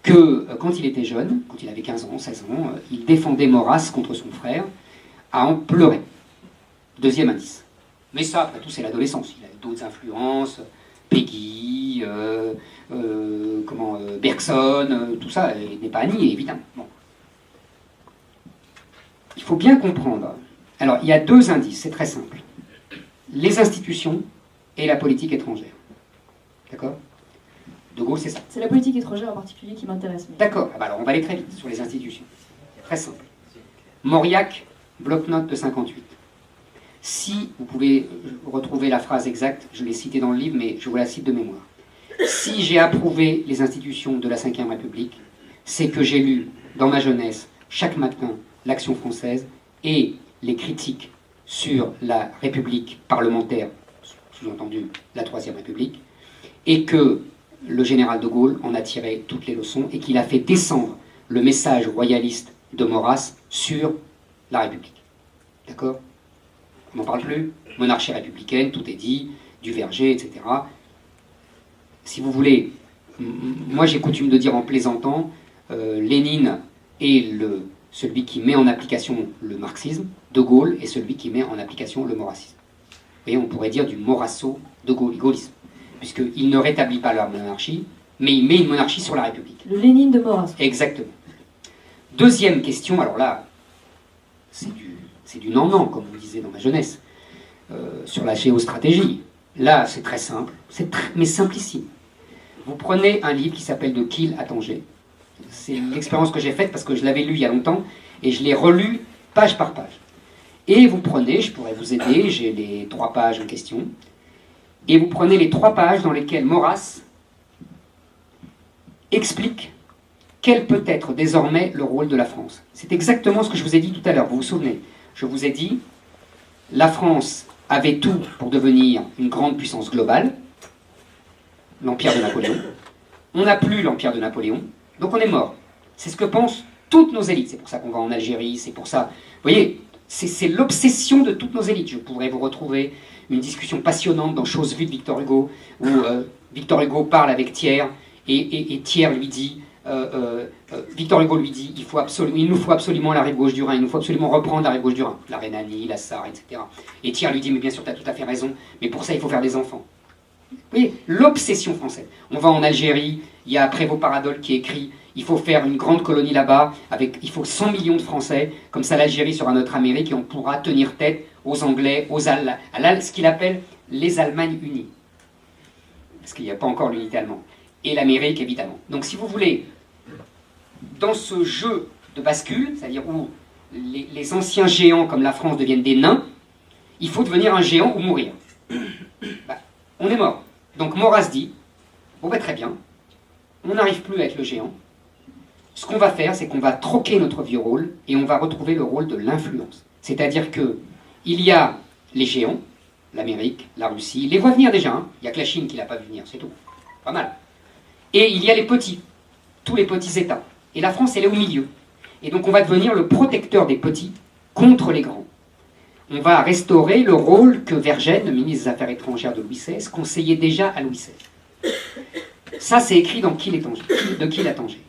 que quand il était jeune, quand il avait 15 ans, 16 ans, il défendait Maurras contre son frère, à en pleurer. Deuxième indice. Mais ça, après tout, c'est l'adolescence. Il a d'autres influences, Péguy, Bergson, tout ça n'est pas nié, évidemment. Bon. Il faut bien comprendre. Alors, il y a deux indices, c'est très simple. Les institutions et la politique étrangère. D'accord ? De Gaulle, c'est ça.
C'est la politique étrangère en particulier qui m'intéresse. Mais...
D'accord. Alors, on va aller très vite sur les institutions. Très simple. Mauriac, bloc-notes de 58. Si, vous pouvez retrouver la phrase exacte, je l'ai citée dans le livre, mais je vous la cite de mémoire. Si j'ai approuvé les institutions de la Ve République, c'est que j'ai lu dans ma jeunesse, chaque matin, l'Action française et les critiques sur la République parlementaire, sous-entendu la Troisième République, et que le général de Gaulle en a tiré toutes les leçons et qu'il a fait descendre le message royaliste de Maurras sur la République. D'accord ? On n'en parle plus. Monarchie républicaine, tout est dit, du Verger, etc. Si vous voulez, moi j'ai coutume de dire en plaisantant, Lénine est celui qui met en application le marxisme, De Gaulle est celui qui met en application le maurassisme. Vous voyez, on pourrait dire du morasso de gaullisme, puisqu'il ne rétablit pas la monarchie, mais il met une monarchie sur la République.
Le Lénine de Maurras.
Exactement. Deuxième question, alors là, c'est du nan-nan, comme on disait dans ma jeunesse, sur la géostratégie. Là, c'est très simple, mais simplissime. Vous prenez un livre qui s'appelle De Kiel à Tanger. C'est l'expérience que j'ai faite parce que je l'avais lu il y a longtemps et je l'ai relu page par page. Et vous prenez, je pourrais vous aider, j'ai les 3 pages en question, et vous prenez les 3 pages dans lesquelles Maurras explique quel peut être désormais le rôle de la France. C'est exactement ce que je vous ai dit tout à l'heure, vous vous souvenez. Je vous ai dit, la France avait tout pour devenir une grande puissance globale, l'Empire de Napoléon. On n'a plus l'Empire de Napoléon, donc on est mort. C'est ce que pensent toutes nos élites. C'est pour ça qu'on va en Algérie, c'est pour ça... Vous voyez, c'est l'obsession de toutes nos élites. Je pourrais vous retrouver une discussion passionnante dans Chose vue de Victor Hugo, où Victor Hugo parle avec Thiers, et Thiers lui dit... Victor Hugo lui dit il nous faut absolument la rive gauche du Rhin, il nous faut absolument reprendre la rive gauche du Rhin, la Rhénanie, la Sarre, etc. Et Thiers lui dit mais bien sûr tu as tout à fait raison, mais pour ça il faut faire des enfants. Vous voyez, l'obsession française. On va en Algérie, il y a Prévost Paradol qui écrit il faut faire une grande colonie là-bas, il faut 100 millions de Français, comme ça l'Algérie sera notre Amérique et on pourra tenir tête aux Anglais, à ce qu'il appelle les Allemagnes unies. Parce qu'il n'y a pas encore l'unité allemande. Et l'Amérique évidemment. Donc si vous voulez, dans ce jeu de bascule, c'est-à-dire où les anciens géants comme la France deviennent des nains, il faut devenir un géant ou mourir. On est mort. Donc Maurras dit, bon très bien, on n'arrive plus à être le géant. Ce qu'on va faire, c'est qu'on va troquer notre vieux rôle et on va retrouver le rôle de l'influence. C'est-à-dire que il y a les géants, l'Amérique, la Russie, ils les voient venir déjà, hein. Il n'y a que la Chine qui ne l'a pas vu venir, c'est tout. Pas mal. Et il y a les petits, tous les petits États. Et la France, elle est au milieu. Et donc on va devenir le protecteur des petits contre les grands. On va restaurer le rôle que Vergennes, le ministre des Affaires étrangères de Louis XVI, conseillait déjà à Louis XVI. Ça, c'est écrit dans De Kiel à Tanger.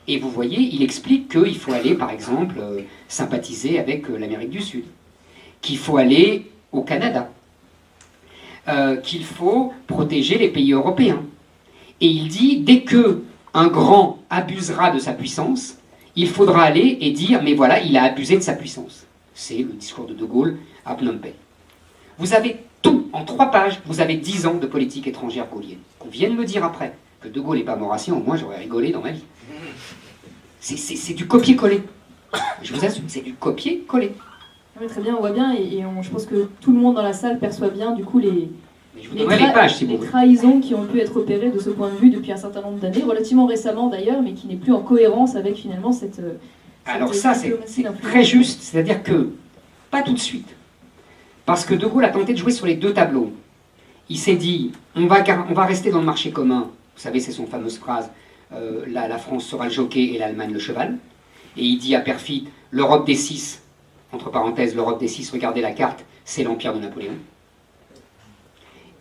Et vous voyez, il explique qu'il faut aller, par exemple, sympathiser avec l'Amérique du Sud, qu'il faut aller au Canada, qu'il faut protéger les pays européens. Et il dit, dès que un grand abusera de sa puissance, il faudra aller et dire, mais voilà, il a abusé de sa puissance. C'est le discours de Gaulle à Phnom Penh. Vous avez tout, en 3 pages, vous avez 10 ans de politique étrangère gaullienne. Qu'on vienne me dire après que De Gaulle n'est pas maurassien, au moins j'aurais rigolé dans ma vie. C'est du copier-coller. Je vous assume, c'est du copier-coller.
Oui, très bien, on voit bien, et je pense que tout le monde dans la salle perçoit bien, du coup, les
pages, si
les trahisons qui ont pu être opérées de ce point de vue depuis un certain nombre d'années, relativement récemment d'ailleurs, mais qui n'est plus en cohérence avec finalement cette
alors ça, c'est très juste, c'est-à-dire que, pas tout de suite. Parce que De Gaulle a tenté de jouer sur les 2 tableaux. Il s'est dit, on va rester dans le marché commun. Vous savez, c'est son fameuse phrase, la France sera le jockey et l'Allemagne le cheval. Et il dit à Perfit, l'Europe des 6, entre parenthèses, l'Europe des 6, regardez la carte, c'est l'Empire de Napoléon.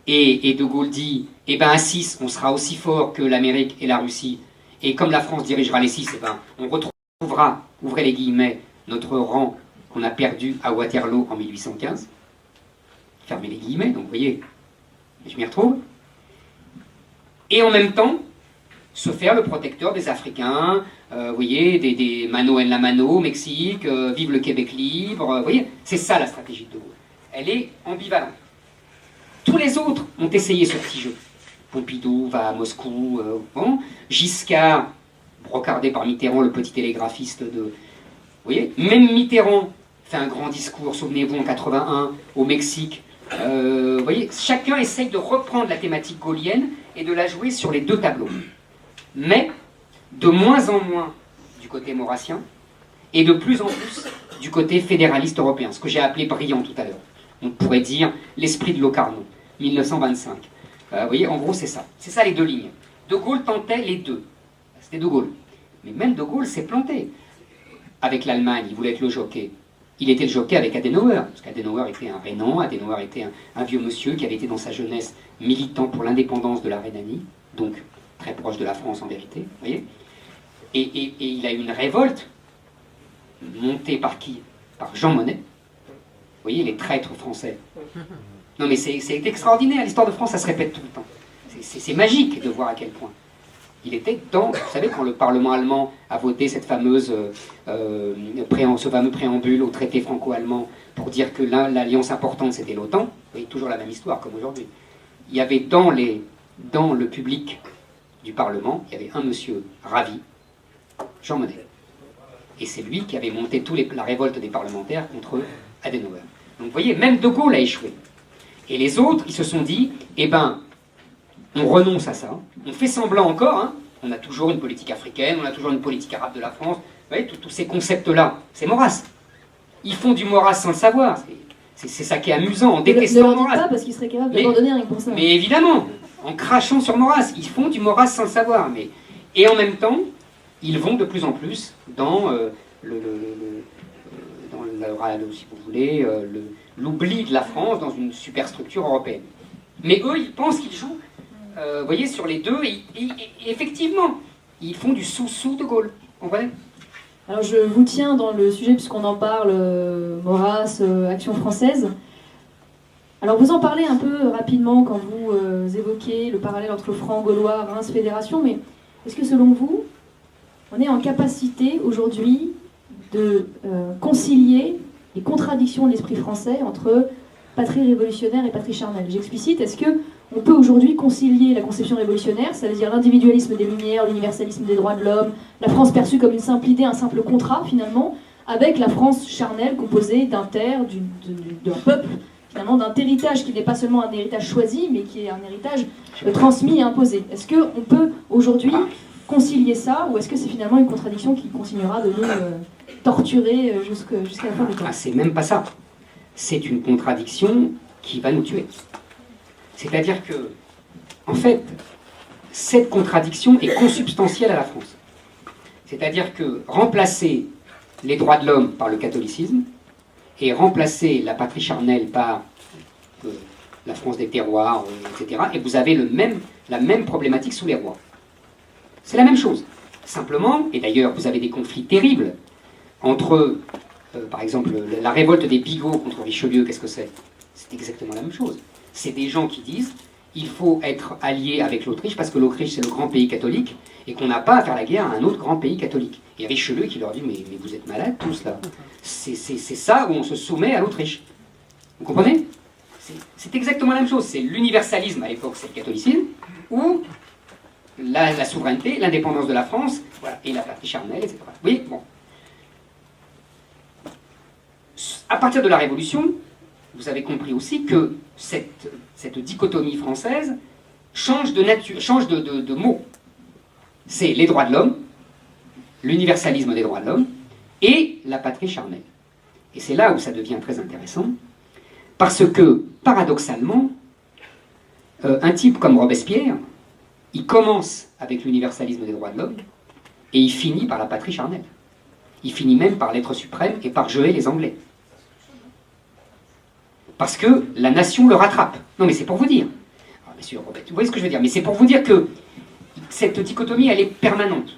Et De Gaulle dit, eh ben à 6, on sera aussi fort que l'Amérique et la Russie. Et comme la France dirigera les 6, eh ben, on retrouvera, ouvrez les guillemets, notre rang qu'on a perdu à Waterloo en 1815. Fermez les guillemets, donc vous voyez, je m'y retrouve. Et en même temps, se faire le protecteur des Africains, vous voyez, des Mano en la Mano, au Mexique, vive le Québec libre, vous voyez, c'est ça la stratégie de Gaulle. Elle est ambivalente. Tous les autres ont essayé ce petit jeu. Pompidou va à Moscou, bon. Giscard, brocardé par Mitterrand, le petit télégraphiste voyez, même Mitterrand fait un grand discours, souvenez-vous, en 81, au Mexique. Vous voyez, chacun essaye de reprendre la thématique gaullienne et de la jouer sur les deux tableaux. Mais, de moins en moins du côté maurassien, et de plus en plus du côté fédéraliste européen, ce que j'ai appelé brillant tout à l'heure. On pourrait dire l'esprit de Locarno, 1925. Vous voyez, en gros, c'est ça. C'est ça les deux lignes. De Gaulle tentait les deux. C'était De Gaulle. Mais même De Gaulle s'est planté. Avec l'Allemagne, il voulait être le jockey. Il était le jockey avec Adenauer, parce qu'Adenauer était un Rhénan, Adenauer était un vieux monsieur qui avait été dans sa jeunesse militant pour l'indépendance de la Rhénanie, donc très proche de la France en vérité, vous voyez. Et il a eu une révolte, montée par qui? Par Jean Monnet. Vous voyez, les traîtres français. Non mais c'est extraordinaire, l'histoire de France, ça se répète tout le temps. C'est magique de voir à quel point. Il était dans, vous savez, quand le Parlement allemand a voté cette fameuse, ce fameux préambule au traité franco-allemand pour dire que l'alliance importante c'était l'OTAN, vous voyez, toujours la même histoire comme aujourd'hui. Il y avait dans le public du Parlement, il y avait un monsieur ravi, Jean Monnet. Et c'est lui qui avait monté la révolte des parlementaires contre Adenauer. Donc vous voyez, même De Gaulle a échoué. Et les autres, ils se sont dit, eh ben, on renonce à ça, on fait semblant encore, hein. On a toujours une politique africaine, on a toujours une politique arabe de la France, vous voyez, tous ces concepts-là, c'est Maurras. Ils font du Maurras sans le savoir, c'est ça qui est amusant, en détestant Maurras.
Pas parce qu'ils seraient capables d'abandonner rien pour ça.
Mais évidemment, en crachant sur Maurras, ils font du Maurras sans le savoir. Et en même temps, ils vont de plus en plus dans si vous voulez, l'oubli de la France dans une superstructure européenne. Mais eux, ils pensent qu'ils jouent, vous voyez, sur les deux, et effectivement, ils font du sous-sous de Gaulle. Vous comprenez ?
Alors je vous tiens dans le sujet puisqu'on en parle, Maurras, Action française. Alors vous en parlez un peu rapidement quand vous évoquez le parallèle entre franc gaulois, Reims, fédération, mais est-ce que selon vous, on est en capacité aujourd'hui de concilier les contradictions de l'esprit français entre patrie révolutionnaire et patrie charnelle? J'explicite, est-ce qu'on peut aujourd'hui concilier la conception révolutionnaire, ça veut dire l'individualisme des Lumières, l'universalisme des droits de l'homme, la France perçue comme une simple idée, un simple contrat finalement, avec la France charnelle composée d'un d'un peuple, finalement d'un héritage qui n'est pas seulement un héritage choisi, mais qui est un héritage transmis et imposé. Est-ce qu'on peut aujourd'hui concilier ça, ou est-ce que c'est finalement une contradiction qui continuera de nous torturer jusqu'à la fin du temps?
C'est même pas ça. C'est une contradiction qui va nous tuer. C'est-à-dire que, en fait, cette contradiction est consubstantielle à la France. C'est-à-dire que remplacer les droits de l'homme par le catholicisme et remplacer la patrie charnelle par la France des terroirs, etc., et vous avez la même problématique sous les rois. C'est la même chose. Simplement, et d'ailleurs vous avez des conflits terribles entre, par exemple, la révolte des Bigots contre Richelieu, qu'est-ce que c'est? C'est exactement la même chose. C'est des gens qui disent il faut être allié avec l'Autriche parce que l'Autriche c'est le grand pays catholique et qu'on n'a pas à faire la guerre à un autre grand pays catholique. Et Richelieu qui leur dit mais vous êtes malades tous là. C'est ça où on se soumet à l'Autriche. Vous comprenez? C'est exactement la même chose. C'est l'universalisme à l'époque, c'est le catholicisme, ou la souveraineté, l'indépendance de la France, voilà, et la patrie charnelle, etc. Oui, bon. À partir de la Révolution, vous avez compris aussi que cette dichotomie française change de nature, change de mots. C'est les droits de l'homme, l'universalisme des droits de l'homme, et la patrie charnelle. Et c'est là où ça devient très intéressant, parce que, paradoxalement, un type comme Robespierre, il commence avec l'universalisme des droits de l'homme, et il finit par la patrie charnelle. Il finit même par l'être suprême et par geler les Anglais. Parce que la nation le rattrape. Non mais c'est pour vous dire. Alors, monsieur Robert, vous voyez ce que je veux dire, mais c'est pour vous dire que cette dichotomie, elle est permanente.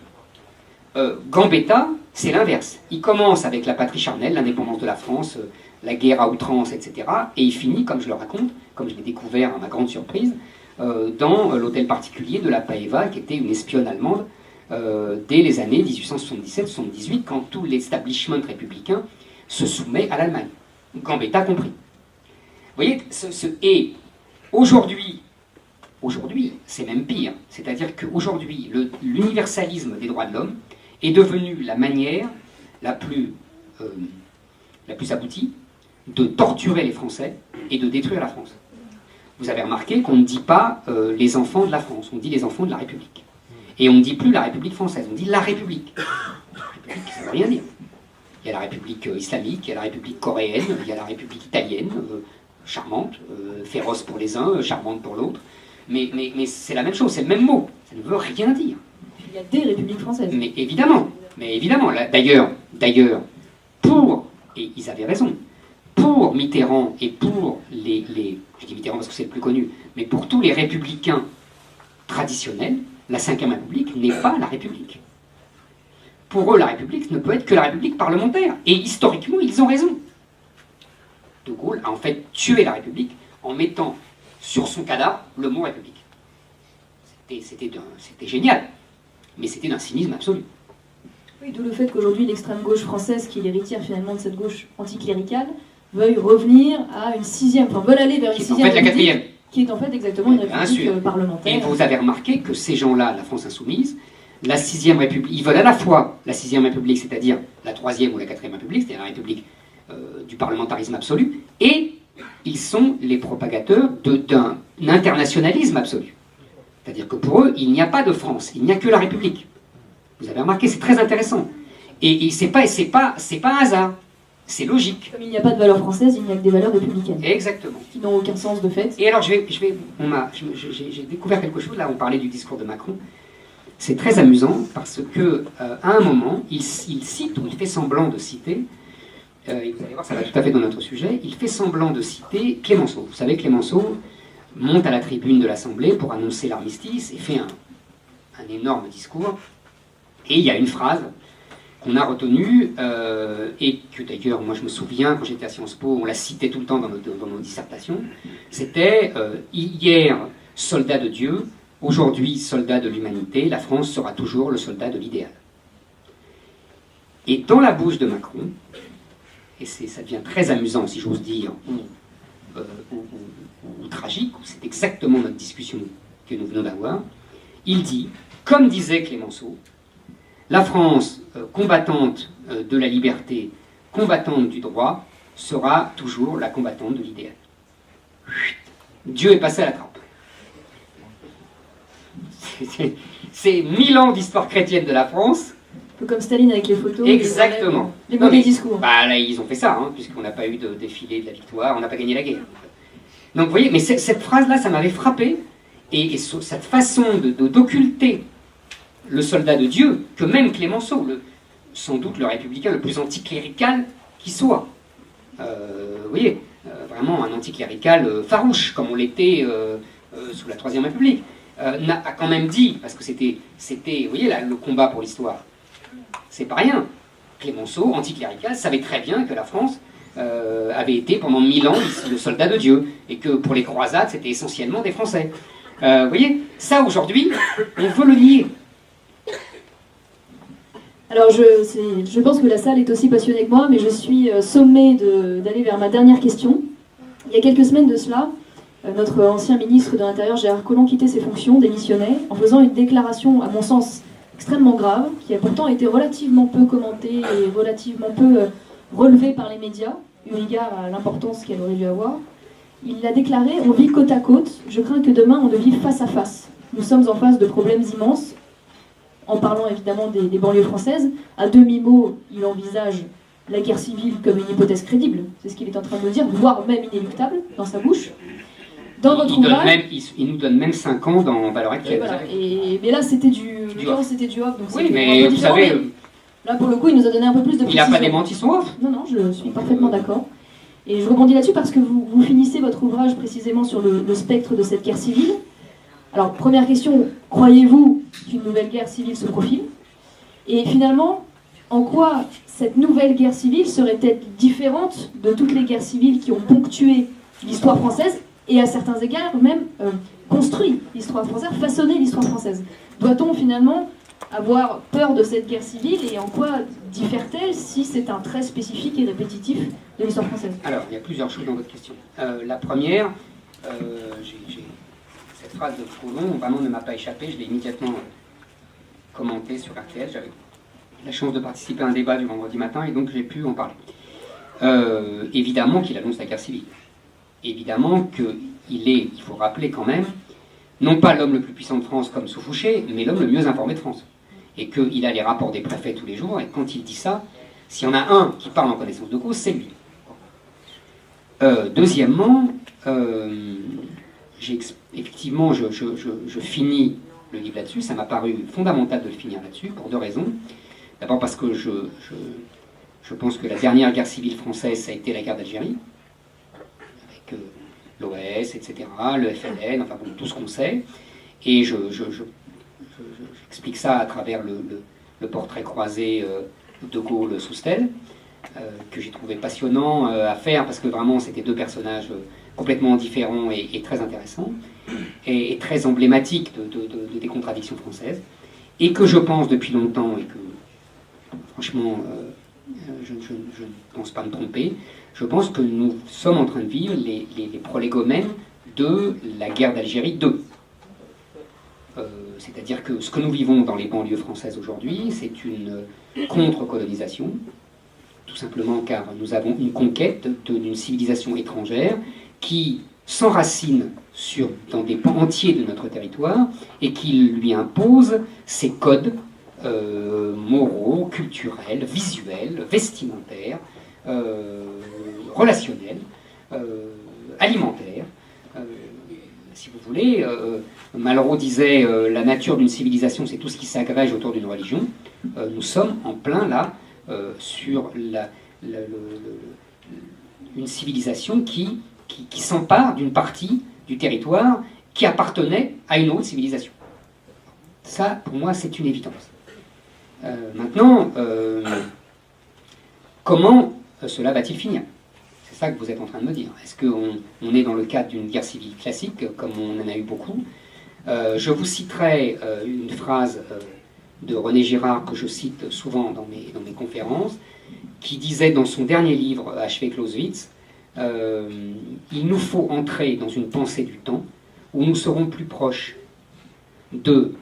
Gambetta, c'est l'inverse. Il commence avec la patrie charnelle, l'indépendance de la France, la guerre à outrance, etc. Et il finit, comme je le raconte, comme je l'ai découvert à ma grande surprise, dans l'hôtel particulier de la Paeva, qui était une espionne allemande, dès les années 1877-78, quand tout l'establishment républicain se soumet à l'Allemagne. Gambetta compris. Vous voyez, et aujourd'hui, c'est même pire. C'est-à-dire qu'aujourd'hui, l'universalisme des droits de l'homme est devenu la manière la plus la plus aboutie, de torturer les Français et de détruire la France. Vous avez remarqué qu'on ne dit pas les enfants de la France, on dit les enfants de la République. Et on ne dit plus la République française, on dit la République. La République, ça ne veut rien dire. Il y a la République islamique, il y a la République coréenne, il y a la République italienne, charmante, féroce pour les uns, charmante pour l'autre. Mais c'est la même chose, c'est le même mot. Ça ne veut rien dire.
Il y a des républiques françaises.
Mais évidemment. D'ailleurs, pour, et ils avaient raison, pour Mitterrand et pour je dis Mitterrand parce que c'est le plus connu, mais pour tous les républicains traditionnels, la Ve République n'est pas la République. Pour eux, la République ne peut être que la République parlementaire. Et historiquement, ils ont raison. De Gaulle a en fait tué la République en mettant sur son cadavre le mot République. C'était génial, mais c'était d'un cynisme absolu.
Oui, d'où le fait qu'aujourd'hui l'extrême gauche française, qui est l'héritière finalement de cette gauche anticléricale, veuille revenir à une sixième, enfin veulent aller vers une sixième.
Qui est en fait la quatrième.
Qui est en fait exactement une république parlementaire.
Et vous avez remarqué que ces gens-là, la France insoumise, la sixième République, ils veulent à la fois la sixième République, c'est-à-dire la troisième ou la quatrième République, c'est-à-dire la République du parlementarisme absolu, et ils sont les propagateurs d'un internationalisme absolu. C'est-à-dire que pour eux, il n'y a pas de France, il n'y a que la République. Vous avez remarqué, c'est très intéressant. Et c'est pas un hasard, c'est logique.
Comme il n'y a pas de valeurs françaises, il n'y a que des valeurs républicaines.
Exactement.
Qui n'ont aucun sens de fait.
Et alors, j'ai découvert quelque chose, là, on parlait du discours de Macron. C'est très amusant parce que, à un moment, il cite, ou il fait semblant de citer, et vous allez voir, ça va tout à fait dans notre sujet, il fait semblant de citer Clémenceau. Vous savez, Clémenceau monte à la tribune de l'Assemblée pour annoncer l'armistice et fait un énorme discours. Et il y a une phrase qu'on a retenue, et que d'ailleurs, moi je me souviens, quand j'étais à Sciences Po, on la citait tout le temps dans nos dissertations, c'était hier, soldat de Dieu, aujourd'hui, soldat de l'humanité, la France sera toujours le soldat de l'idéal. Et dans la bouche de Macron, et ça devient très amusant, si j'ose dire, ou tragique, c'est exactement notre discussion que nous venons d'avoir, il dit, comme disait Clémenceau, la France, combattante de la liberté, combattante du droit, sera toujours la combattante de l'idéal. Dieu est passé à la trappe. C'est 1000 ans d'histoire chrétienne de la France.
Un peu comme Staline avec les photos.
Exactement.
Les mauvais discours.
Bah là, ils ont fait ça, puisqu'on n'a pas eu de défilé de la victoire, on n'a pas gagné la guerre. Donc vous voyez, mais cette phrase-là, ça m'avait frappé, et cette façon d'occulter le soldat de Dieu, que même Clémenceau, sans doute le républicain le plus anticlérical qui soit, vous voyez, vraiment un anticlérical farouche, comme on l'était sous la Troisième République, a quand même dit, parce que c'était vous voyez, là, le combat pour l'histoire, c'est pas rien. Clémenceau, anticlérical, savait très bien que la France avait été pendant 1000 ans le soldat de Dieu, et que pour les croisades, c'était essentiellement des Français. Vous voyez, ça aujourd'hui, on veut le nier.
Alors je pense que la salle est aussi passionnée que moi, mais je suis sommée d'aller vers ma dernière question. Il y a quelques semaines de cela, notre ancien ministre de l'Intérieur, Gérard Collomb, quittait ses fonctions, démissionnait, en faisant une déclaration, à mon sens, extrêmement grave, qui a pourtant été relativement peu commentée et relativement peu relevée par les médias, eu égard à l'importance qu'elle aurait dû avoir. Il a déclaré « On vit côte à côte, je crains que demain on ne vive face à face. Nous sommes en face de problèmes immenses. » En parlant évidemment des banlieues françaises, à demi-mot, il envisage la guerre civile comme une hypothèse crédible. C'est ce qu'il est en train de nous dire, voire même inéluctable dans sa bouche. Dans votre ouvrage,
il nous donne même 5 ans dans Valeurs Actuelles.
Voilà. Mais là, c'était du off. Donc
oui, mais vous savez...
Là, pour le coup, il nous a donné un peu plus de précision.
Il n'a pas démenti son off.
Non, je suis parfaitement d'accord. Et je rebondis là-dessus parce que vous finissez votre ouvrage précisément sur le spectre de cette guerre civile. Alors, première question, croyez-vous qu'une nouvelle guerre civile se profile? Et finalement, en quoi cette nouvelle guerre civile serait-elle différente de toutes les guerres civiles qui ont ponctué l'histoire française et à certains égards même construit l'histoire française, façonné l'histoire française? Doit-on finalement avoir peur de cette guerre civile et en quoi diffère-t-elle si c'est un trait spécifique et répétitif de l'histoire française?
Alors, il y a plusieurs choses dans votre question. La première, cette phrase de Collomb, vraiment ne m'a pas échappé, je l'ai immédiatement commentée sur RTL, j'avais la chance de participer à un débat du vendredi matin, et donc j'ai pu en parler. Évidemment qu'il annonce la guerre civile. Évidemment il faut rappeler quand même, non pas l'homme le plus puissant de France comme Sous-Fouché, mais l'homme le mieux informé de France. Et qu'il a les rapports des préfets tous les jours, et quand il dit ça, s'il y en a un qui parle en connaissance de cause, c'est lui. Deuxièmement, effectivement, je finis le livre là-dessus. Ça m'a paru fondamental de le finir là-dessus, pour deux raisons. D'abord parce que je pense que la dernière guerre civile française, ça a été la guerre d'Algérie, avec l'OS, etc., le FLN, enfin bon, tout ce qu'on sait. Et j'explique ça à travers le portrait croisé de Gaulle sous stèle, que j'ai trouvé passionnant à faire, parce que vraiment c'était deux personnages complètement différents et très intéressants, et très emblématiques des contradictions françaises, et que je pense depuis longtemps, et que franchement je ne pense pas me tromper, je pense que nous sommes en train de vivre les prolégomènes de la guerre d'Algérie 2. C'est-à-dire que ce que nous vivons dans les banlieues françaises aujourd'hui, c'est une contre-colonisation, tout simplement car nous avons une conquête d'une civilisation étrangère qui s'enracine dans des pans entiers de notre territoire et qui lui impose ses codes moraux, culturels, visuels, vestimentaires, relationnels, alimentaires. Si vous voulez, Malraux disait la nature d'une civilisation, c'est tout ce qui s'agrège autour d'une religion. Nous sommes en plein là sur une civilisation qui s'empare d'une partie du territoire qui appartenait à une autre civilisation. Ça, pour moi, c'est une évidence. Maintenant, comment cela va-t-il finir ? C'est ça que vous êtes en train de me dire. Est-ce qu'on est dans le cadre d'une guerre civile classique, comme on en a eu beaucoup ? Je vous citerai une phrase de René Girard que je cite souvent dans mes conférences, qui disait dans son dernier livre, Achevé Clausewitz, il nous faut entrer dans une pensée du temps où nous serons plus proches de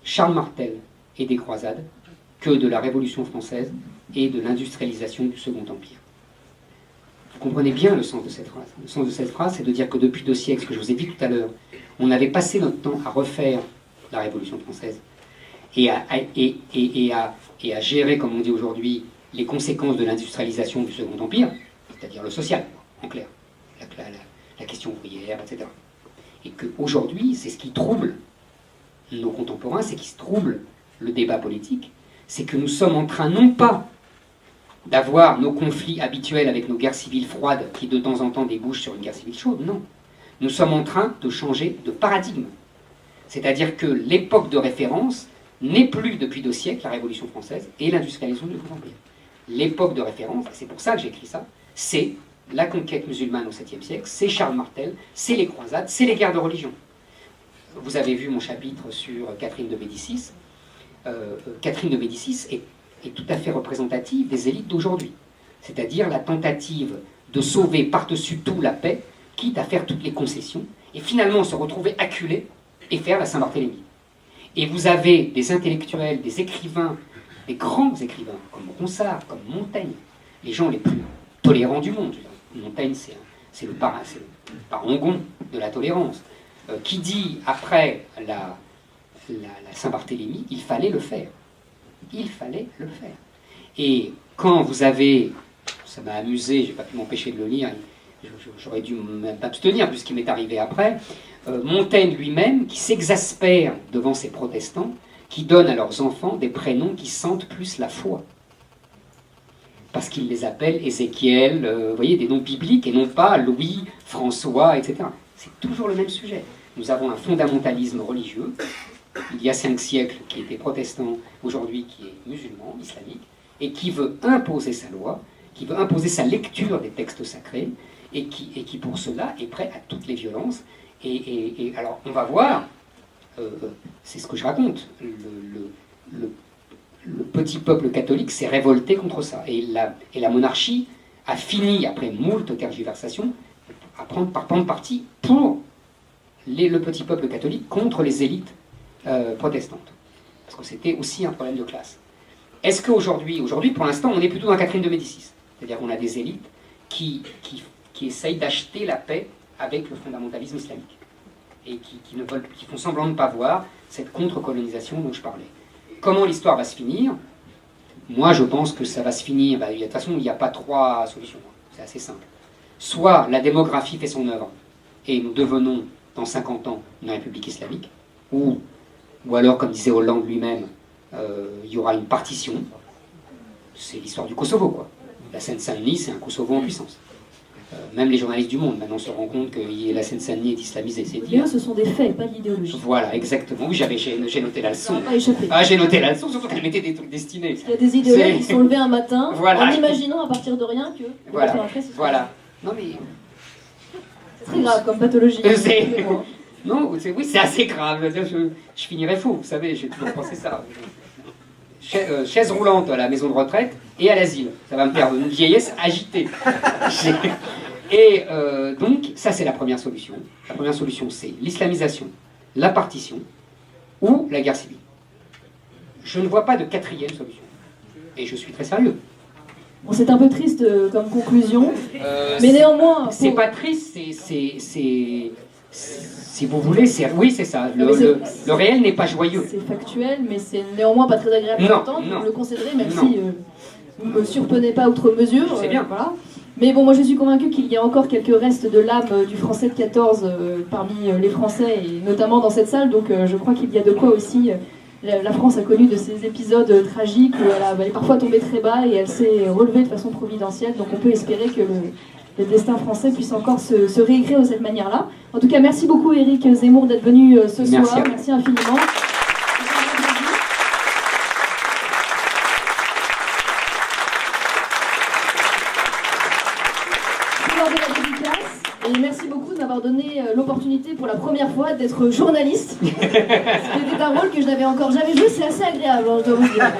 Charles Martel et des croisades que de la Révolution française et de l'industrialisation du Second Empire. Vous comprenez bien le sens de cette phrase. Le sens de cette phrase, c'est de dire que depuis 2 siècles, ce que je vous ai dit tout à l'heure, on avait passé notre temps à refaire la Révolution française et à gérer, comme on dit aujourd'hui, les conséquences de l'industrialisation du Second Empire, c'est-à-dire le social, en clair, la question ouvrière, etc. Et qu'aujourd'hui, c'est ce qui trouble nos contemporains, c'est qui trouble le débat politique, c'est que nous sommes en train, non pas d'avoir nos conflits habituels avec nos guerres civiles froides qui de temps en temps débouchent sur une guerre civile chaude, non. Nous sommes en train de changer de paradigme. C'est-à-dire que l'époque de référence n'est plus depuis 2 siècles la Révolution française et l'industrialisation du Second Empire. L'époque de référence, c'est pour ça que j'écris ça, c'est la conquête musulmane au 7e siècle, c'est Charles Martel, c'est les croisades, c'est les guerres de religion. Vous avez vu mon chapitre sur Catherine de Médicis. Catherine de Médicis est tout à fait représentative des élites d'aujourd'hui. C'est-à-dire la tentative de sauver par-dessus tout la paix, quitte à faire toutes les concessions, et finalement se retrouver acculé et faire la Saint-Barthélemy. Et vous avez des intellectuels, des écrivains, des grands écrivains, comme Ronsard, comme Montaigne, les gens les plus tolérants du monde. Montaigne, c'est le parangon de la tolérance, qui dit, après la Saint-Barthélemy, il fallait le faire. Il fallait le faire. Et quand vous avez, ça m'a amusé, j'ai pas pu m'empêcher de le lire, j'aurais dû m'abstenir vu ce qui m'est arrivé après, Montaigne lui-même qui s'exaspère devant ces protestants qui donnent à leurs enfants des prénoms qui sentent plus la foi. Parce qu'ils les appellent Ézéchiel, vous voyez, des noms bibliques et non pas Louis, François, etc. C'est toujours le même sujet. Nous avons un fondamentalisme religieux, il y a 5 siècles, qui était protestant, aujourd'hui qui est musulman, islamique, et qui veut imposer sa loi, qui veut imposer sa lecture des textes sacrés, et qui pour cela est prêt à toutes les violences. Et alors, on va voir, c'est ce que je raconte, le petit peuple catholique s'est révolté contre ça. Et la monarchie a fini, après moult tergiversations, par prendre parti pour le petit peuple catholique contre les élites protestantes. Parce que c'était aussi un problème de classe. Est-ce qu'aujourd'hui, pour l'instant, on est plutôt dans Catherine de Médicis. C'est-à-dire qu'on a des élites qui essayent d'acheter la paix avec le fondamentalisme islamique. Et qui font semblant de ne pas voir cette contre-colonisation dont je parlais. Comment l'histoire va se finir? Moi, je pense que ça va se finir. De toute façon, il n'y a pas trois solutions. C'est assez simple. Soit la démographie fait son œuvre et nous devenons, dans 50 ans, une république islamique, ou alors, comme disait Hollande lui-même, il y aura une partition. C'est l'histoire du Kosovo, quoi. La Seine-Saint-Denis, c'est un Kosovo en puissance. Même les journalistes du Monde, maintenant, se rendent compte que la Seine-Saint-Denis est islamisée, c'est dire.
Ce sont des faits, pas de l'idéologie.
Voilà, exactement. Oui, j'ai noté la leçon.
Ça n'a pas échappé.
Ah, j'ai noté la leçon, surtout qu'elle mettait des trucs destinés.
Il y a des idéologues qui sont levés un matin
voilà.
En imaginant à partir de rien que...
Voilà. Non, mais...
C'est très grave comme pathologie.
Non, oui, c'est assez grave. Je finirais faux, vous savez, j'ai toujours pensé ça. Chaise roulante à la maison de retraite et à l'asile. Ça va me faire une vieillesse agitée. Et donc, ça c'est la première solution. La première solution, c'est l'islamisation, la partition ou la guerre civile. Je ne vois pas de quatrième solution. Et je suis très sérieux.
Bon, c'est un peu triste comme conclusion, mais néanmoins...
C'est pas triste, si vous voulez, oui, c'est ça. Le réel n'est pas joyeux.
C'est factuel, mais c'est néanmoins pas très agréable à entendre, vous le concéderez, même si vous ne me surprenez pas outre mesure.
C'est bien.
Voilà. Mais bon, moi je suis convaincue qu'il y a encore quelques restes de l'âme du français de 14 parmi les Français, et notamment dans cette salle, donc je crois qu'il y a de quoi aussi... La France a connu de ces épisodes tragiques où elle est parfois tombée très bas et elle s'est relevée de façon providentielle, donc on peut espérer que le destin français puisse encore se réécrire de cette manière-là. En tout cas, merci beaucoup Éric Zemmour d'être venu ce soir, merci infiniment. Et merci beaucoup de m'avoir donné l'opportunité pour la première fois d'être journaliste. C'était un rôle que je n'avais encore jamais joué, c'est assez agréable, je dois vous dire.